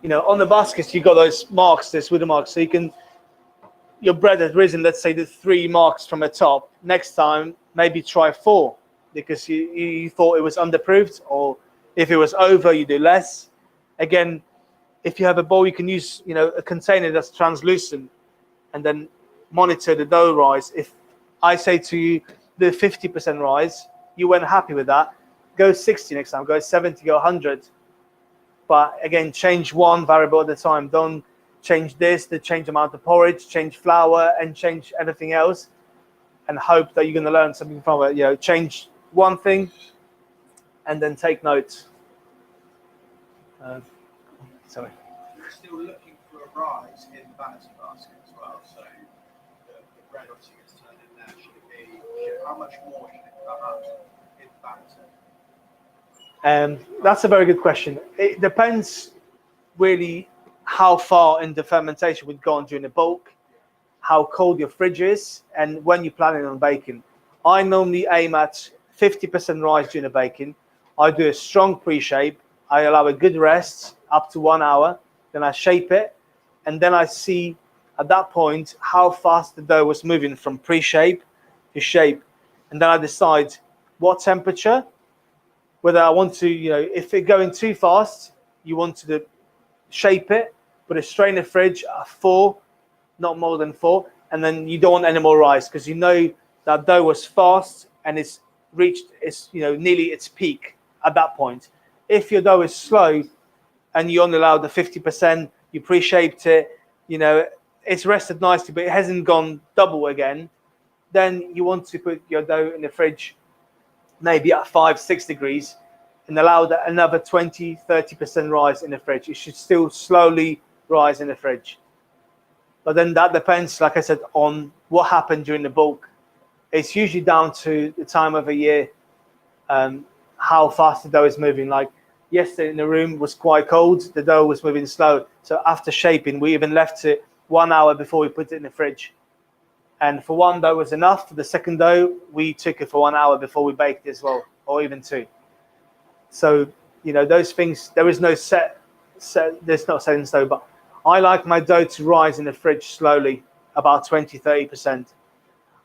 no. On the baskets you got those marks, this with the marks. So your bread had risen, let's say the 3 marks from the top. Next time, maybe try 4, because you thought it was underproofed, or if it was over, you do less. Again, if you have a bowl, you can use, a container that's translucent, and then monitor the dough rise. If I say to you, the 50% rise, you weren't happy with that, go 60 next time, go 70, go 100. But again, change one variable at a time. Don't change this, to change the amount of porridge, change flour, and change everything else, and hope that you're going to learn something from it. Change one thing, and then take notes. Sorry. You're still looking for a rise in the vanity basket as well. So the bread obviously gets turned in there. How much more should it come out in vanity? That's a very good question. It depends really how far in the fermentation we've gone during the bulk, how cold your fridge is, and when you're planning on baking. I normally aim at 50% rise during the baking. I do a strong pre-shape. I allow a good rest up to 1 hour. Then I shape it, and then I see at that point how fast the dough was moving from pre-shape to shape, and then I decide what temperature, whether I want to, if it's going too fast, you want to shape it, put it straight in the fridge at 4, not more than 4, and then you don't want any more rise, because that dough was fast and it's reached nearly its peak at that point. If your dough is slow and you only allow the 50%, you pre-shaped it, it's rested nicely, but it hasn't gone double again, then you want to put your dough in the fridge maybe at 5-6 degrees and allow that another 20-30% rise in the fridge. It should still slowly rise in the fridge. But then that depends, like I said, on what happened during the bulk. It's usually down to the time of the year, how fast the dough is moving. Like yesterday in the room was quite cold, the dough was moving slow. So after shaping, we even left it 1 hour before we put it in the fridge. And for one dough was enough. For the second dough, we took it for 1 hour before we baked it as well, or even 2. So, those things, there is no set, there's not set in stone, but I like my dough to rise in the fridge slowly, about 20-30%.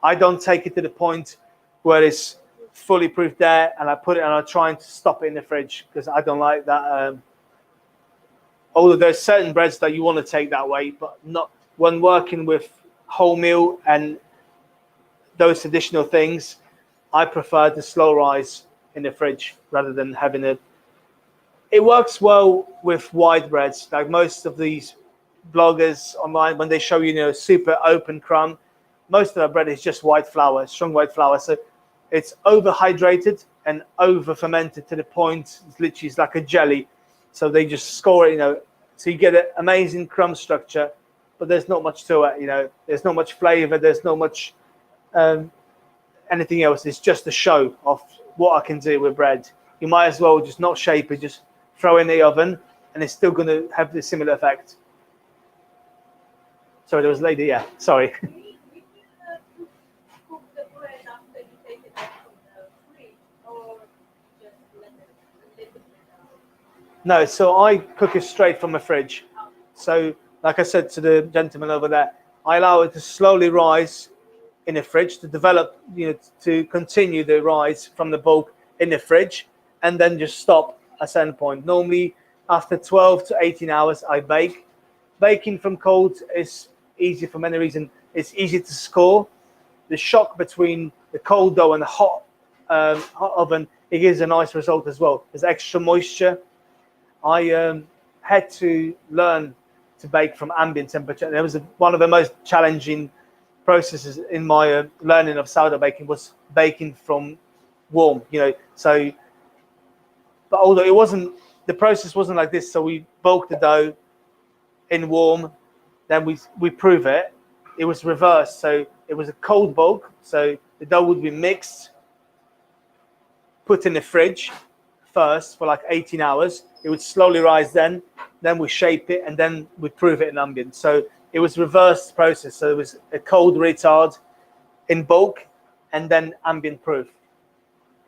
I don't take it to the point where it's fully proofed there and I put it and I try to stop it in the fridge, because I don't like that. Although there's certain breads that you want to take that way, but not when working with wholemeal and those additional things. I prefer the slow rise in the fridge rather than having it. It works well with white breads. Like most of these bloggers online, when they show super open crumb, most of their bread is just white flour, strong white flour. So it's overhydrated and over fermented to the point it's literally like a jelly. So they just score it, so you get an amazing crumb structure, but there's not much to it, there's not much flavor, there's not much anything else. It's just a show of what I can do with bread. You might as well just not shape it, just throw it in the oven, and it's still going to have the similar effect. Sorry, there was a lady, yeah, sorry. We cook the bread No, so I cook it straight from the fridge. So, like I said to the gentleman over there, I allow it to slowly rise in the fridge to develop, to continue the rise from the bulk in the fridge, and then just stop at a certain point. Normally, after 12 to 18 hours, I bake. Baking from cold is easy for many reasons. It's easy to score. The shock between the cold dough and the hot oven, it gives a nice result as well. There's extra moisture. I had to learn to bake from ambient temperature. And it was one of the most challenging processes in my learning of sourdough baking was baking from warm. So, but although the process wasn't like this. So we bulk the dough in warm, then we prove it. It was reversed. So it was a cold bulk. So the dough would be mixed, put in the fridge first for like 18 hours. It would slowly rise then we shape it, and then we prove it in ambient. So it was reversed process. So it was a cold retard in bulk and then ambient proof.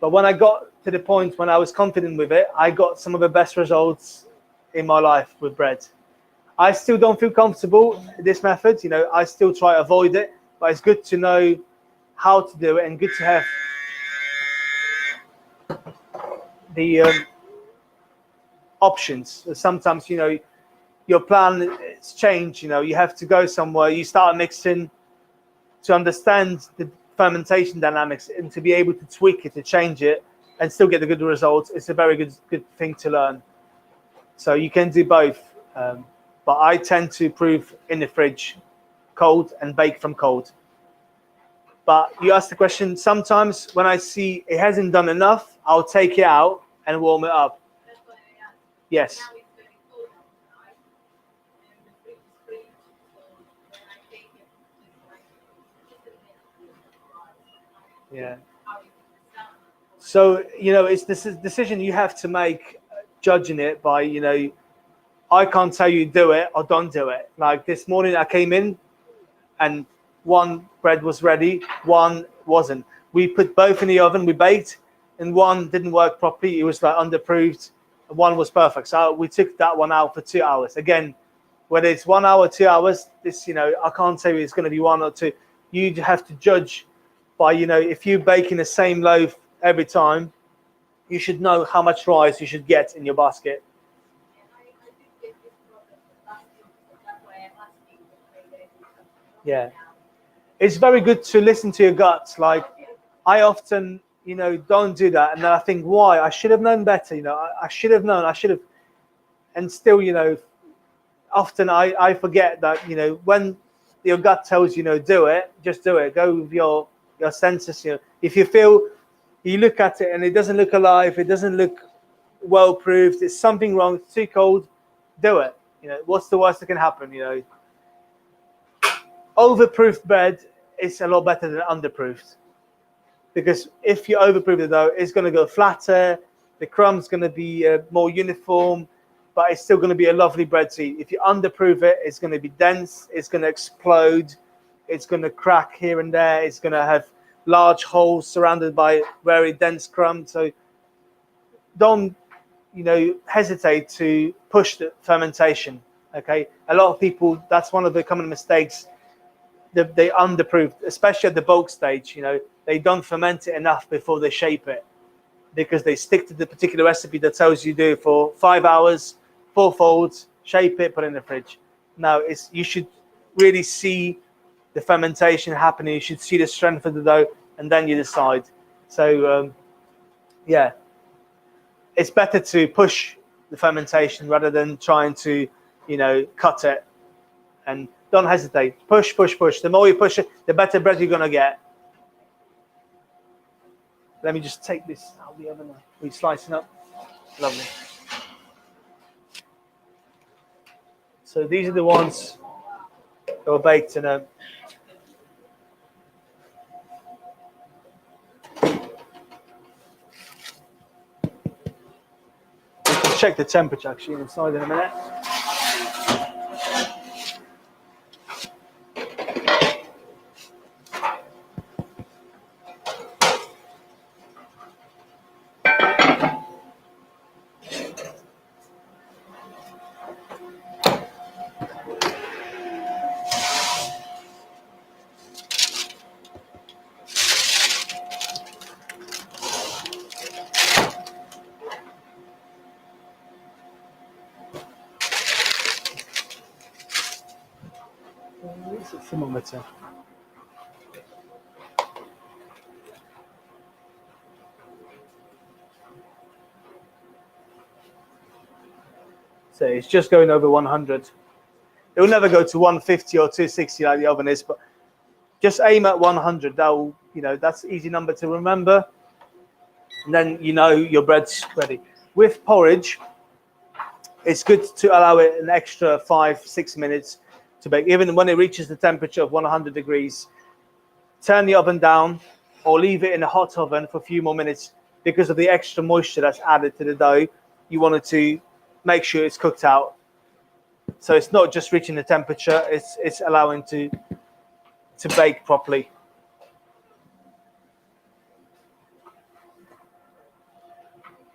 But when I got to the point when I was confident with it, I got some of the best results in my life with bread. I still don't feel comfortable with this method. I still try to avoid it, but it's good to know how to do it and good to have the options. Sometimes, your plan is changed. You have to go somewhere. You start mixing to understand the fermentation dynamics and to be able to tweak it, to change it, and still get the good results. It's a very good thing to learn. So you can do both. But I tend to prove in the fridge cold and bake from cold. But you asked the question, sometimes when I see it hasn't done enough, I'll take it out and warm it up. That's what I asked. Yes. Now it's very cold outside, and the fridge is free, so when I take it, it's like just a minute. Yeah. How it sounds. So, it's this is decision you have to make, judging it by, I can't tell you do it or don't do it. Like this morning I came in and one bread was ready, one wasn't. We put both in the oven, we baked, and one didn't work properly. It was like underproofed. One was perfect. So we took that one out for 2 hours. Again, whether it's 1 hour, 2 hours, this, I can't tell you it's going to be 1 or 2. You have to judge by, if you bake in the same loaf every time, you should know how much rice you should get in your basket. And I did get this problem last year, so that's why I'm asking if Yeah. It's very good to listen to your guts. Like I often, don't do that. And then I think, why? I should have known better. I should have known. I should have. And still, often I forget that, when your gut tells you, do it, just do it. Go with your senses. If you feel, you look at it and it doesn't look alive, it doesn't look well proved, it's something wrong, it's too cold, do it. What's the worst that can happen? Overproofed bread is a lot better than underproofed, because if you overproof the dough, it's going to go flatter, the crumb's going to be more uniform, but it's still going to be a lovely bread to eat. If you underproof it, it's going to be dense, it's going to explode, it's going to crack here and there, it's going to have large holes surrounded by very dense crumbs. So don't hesitate to push the fermentation. Okay, a lot of people, that's one of the common mistakes. They underproof, especially at the bulk stage. They don't ferment it enough before they shape it, because they stick to the particular recipe that tells you do for 5 hours, 4 folds, shape it, put it in the fridge. Now, you should really see the fermentation happening. You should see the strength of the dough, and then you decide. So, yeah, it's better to push the fermentation rather than trying to, cut it. And don't hesitate. Push, push, push. The more you push it, the better bread you're going to get. Let me just take this out of the oven now. We're slicing up. Lovely. So these are the ones that were baked in a... We can check the temperature actually inside in a minute. thermometer. So it's just going over 100. It will never go to 150 or 260 like the oven is, but just aim at 100. That will, that's an easy number to remember. And then your bread's ready. With porridge, it's good to allow it an extra 5-6 minutes to bake. Even when it reaches the temperature of 100 degrees, turn the oven down or leave it in a hot oven for a few more minutes because of the extra moisture that's added to the dough. You want it to make sure it's cooked out. So it's not just reaching the temperature, it's allowing to bake properly.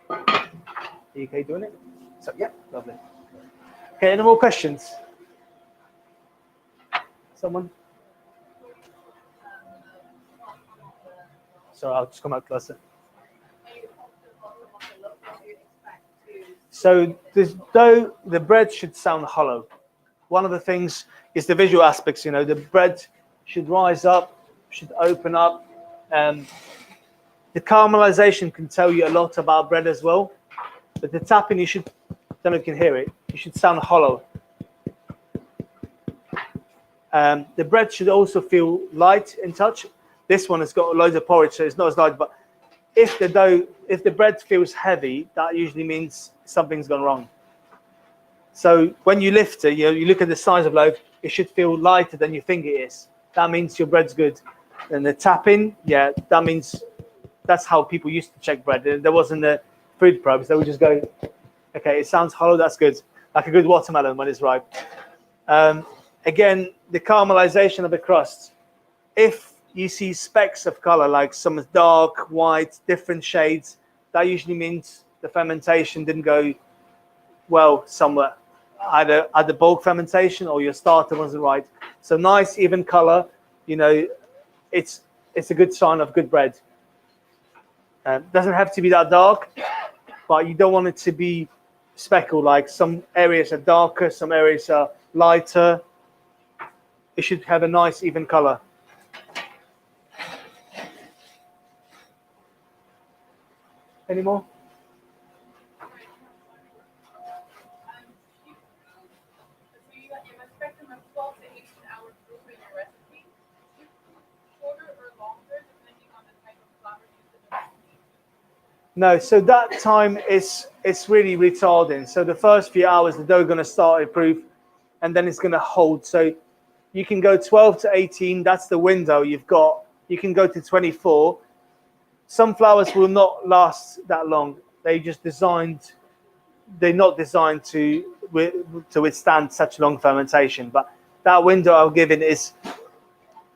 Are you okay doing it? So yeah, lovely. Okay, any more questions? Someone? So I'll just come out closer. So this dough, the bread should sound hollow. One of the things is the visual aspects. The bread should rise up, should open up. The caramelization can tell you a lot about bread as well. But the tapping, I don't know if you can hear it, it should sound hollow. The bread should also feel light in touch. This one has got loads of porridge, so it's not as light. But if the bread feels heavy, that usually means something's gone wrong. So when you lift it, you look at the size of loaf, it should feel lighter than you think it is. That means your bread's good. And the tapping, that means that's how people used to check bread. There wasn't the food probes. They would just go, okay, it sounds hollow, that's good. Like a good watermelon when it's ripe. Again, the caramelization of the crust. If you see specks of color, like some dark, white, different shades, that usually means the fermentation didn't go well somewhere. Either at the bulk fermentation or your starter wasn't right. So nice, even color, it's a good sign of good bread. Doesn't have to be that dark, but you don't want it to be speckled. Like some areas are darker, some areas are lighter. It should have a nice, even color. Any more? No, so that time it's really retarding. So the first few hours, the dough is going to start improve, and then it's going to hold. So you can go 12 to 18. That's the window you've got. You can go to 24. Some flours will not last that long. They're not designed to withstand such long fermentation. But that window I've given is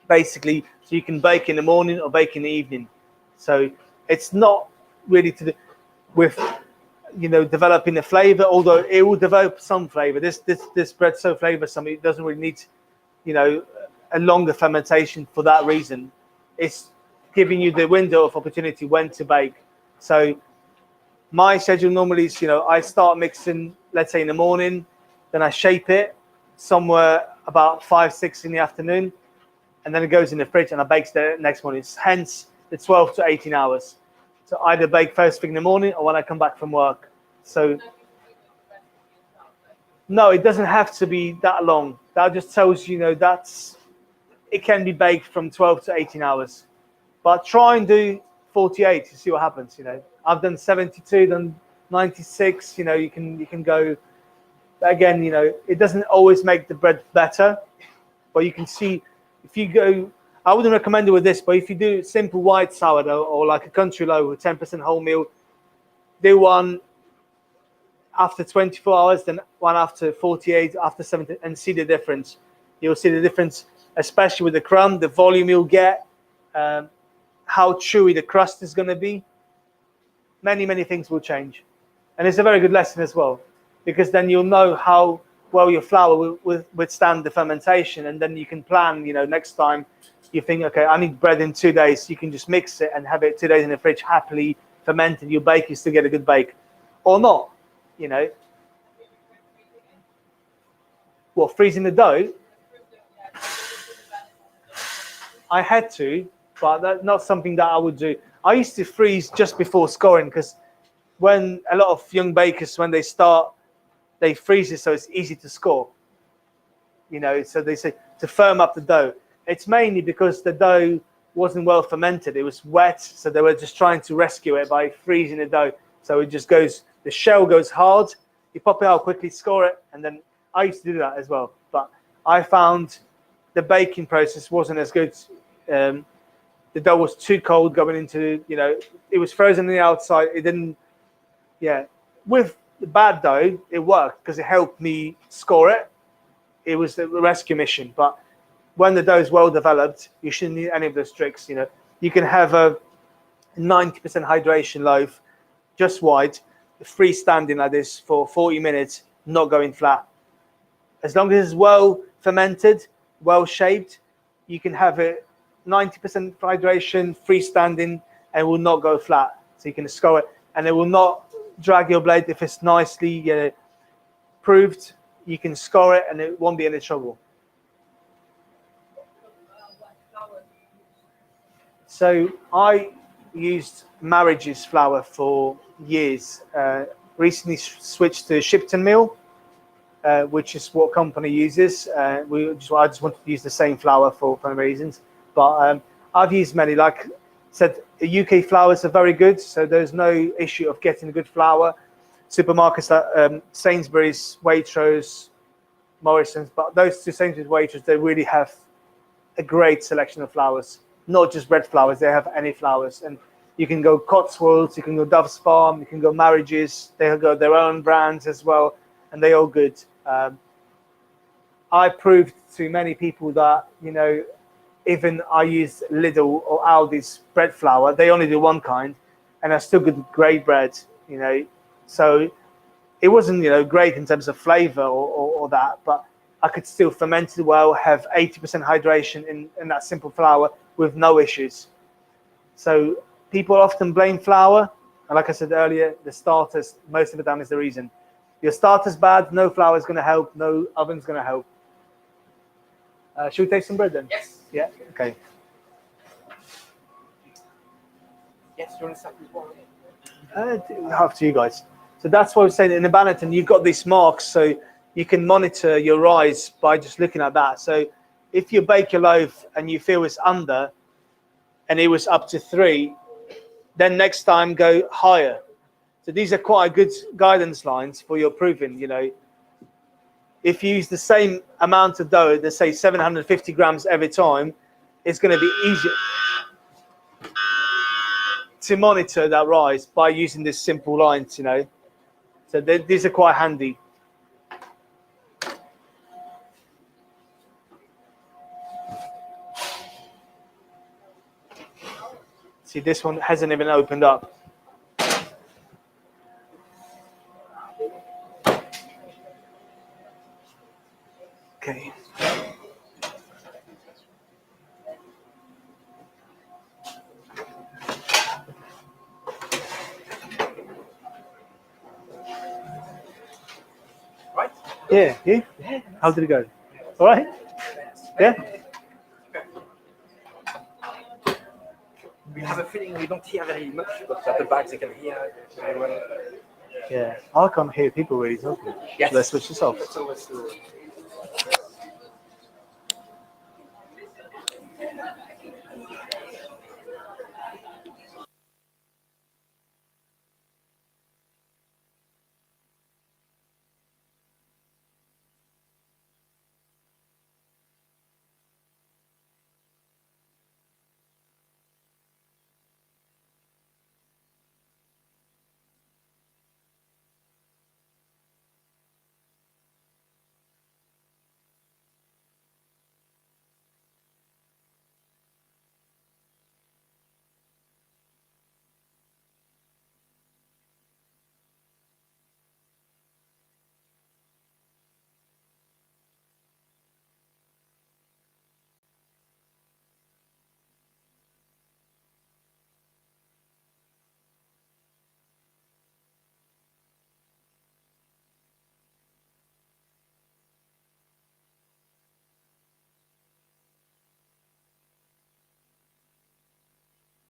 basically so you can bake in the morning or bake in the evening. So it's not really to do with developing a flavor, although it will develop some flavor. This bread's so flavorsome, it doesn't really need a longer fermentation for that reason. It's giving you the window of opportunity when to bake. So my schedule normally is I start mixing, let's say in the morning, then I shape it somewhere about 5-6 in the afternoon, and then it goes in the fridge and I bake the next morning. Hence the 12 to 18 hours. So either bake first thing in the morning or when I come back from work. So no, it doesn't have to be that long. That just tells it can be baked from 12 to 18 hours. But try and do 48 to see what happens. I've done 72, done 96. You can go. Again, it doesn't always make the bread better, but you can see if you go. I wouldn't recommend it with this, but if you do simple white sourdough or like a country loaf with 10% wholemeal, do one after 24 hours, then one after 48, after 70, and see the difference. You'll see the difference, especially with the crumb, the volume you'll get, how chewy the crust is going to be. Many, many things will change. And it's a very good lesson as well, because then you'll know how well your flour will withstand the fermentation, and then you can plan, next time you think, okay, I need bread in 2 days. You can just mix it and have it 2 days in the fridge, happily fermented. You bake, you still get a good bake. Or not, What, freezing the dough? I had to, but that's not something that I would do. I used to freeze just before scoring because when a lot of young bakers, when they start, they freeze it so it's easy to score. You know, so they say to firm up the dough. It's mainly because the dough wasn't well fermented. It was wet, so they were just trying to rescue it by freezing the dough. So it just goes, the shell goes hard, you pop it out quickly, score it, and then I used to do that as well. But I found the baking process wasn't as good. The dough was too cold going into, you know, it was frozen on the outside. It didn't, yeah. With the bad dough, it worked because it helped me score it. It was the rescue mission. But when the dough is well developed, you shouldn't need any of those tricks. You know, you can have a 90% hydration loaf, just wide, freestanding like this for 40 minutes, not going flat. As long as it's well fermented, well shaped, you can have it 90% hydration, freestanding, and it will not go flat. So you can score it, and it will not drag your blade if it's nicely proved. You can score it, and it won't be any trouble. What flour do you use? So I used Marriage's flour for years. Recently switched to Shipton meal, which is what company uses. I just wanted to use the same flour for reasons. But I've used many. Like I said, UK flours are very good, so there's no issue of getting good flour. Supermarkets like Sainsbury's, Waitrose, Morrison's, but those two Sainsbury's, Waitrose, they really have a great selection of flours. Not just red flours, they have any flours. And you can go Cotswolds, you can go Dove's Farm, you can go Marriage's, they have got their own brands as well, and they're all good. I proved to many people that, you know, even I use Lidl or Aldi's bread flour, they only do one kind, and I still get great bread, you know. So it wasn't, you know, great in terms of flavor or that, but I could still ferment it well, have 80% hydration in that simple flour with no issues. So people often blame flour, and like I said earlier, the starters, most of the time is the reason. Your starter's bad, no flour is going to help, no oven's going to help. Should we taste some bread then? Yes. Yeah, okay. Yes, you want to start with one? Up to you guys. So that's why we're saying in the Bannerton, you've got these marks, so you can monitor your rise by just looking at that. So if you bake your loaf and you feel it's under, and it was up to 3, then next time go higher. So these are quite good guidance lines for your proving, you know. If you use the same amount of dough, let's say 750 grams every time, it's going to be easier to monitor that rise by using these simple lines, you know. So these are quite handy. See, this one hasn't even opened up. Okay. Right? Yeah, you? Yeah. How did it go? All right? Yeah? We have a feeling we don't hear very much, but at the back they can hear very well. Yeah. I can't hear people really talking. Yes. Should I switch this off? That's always the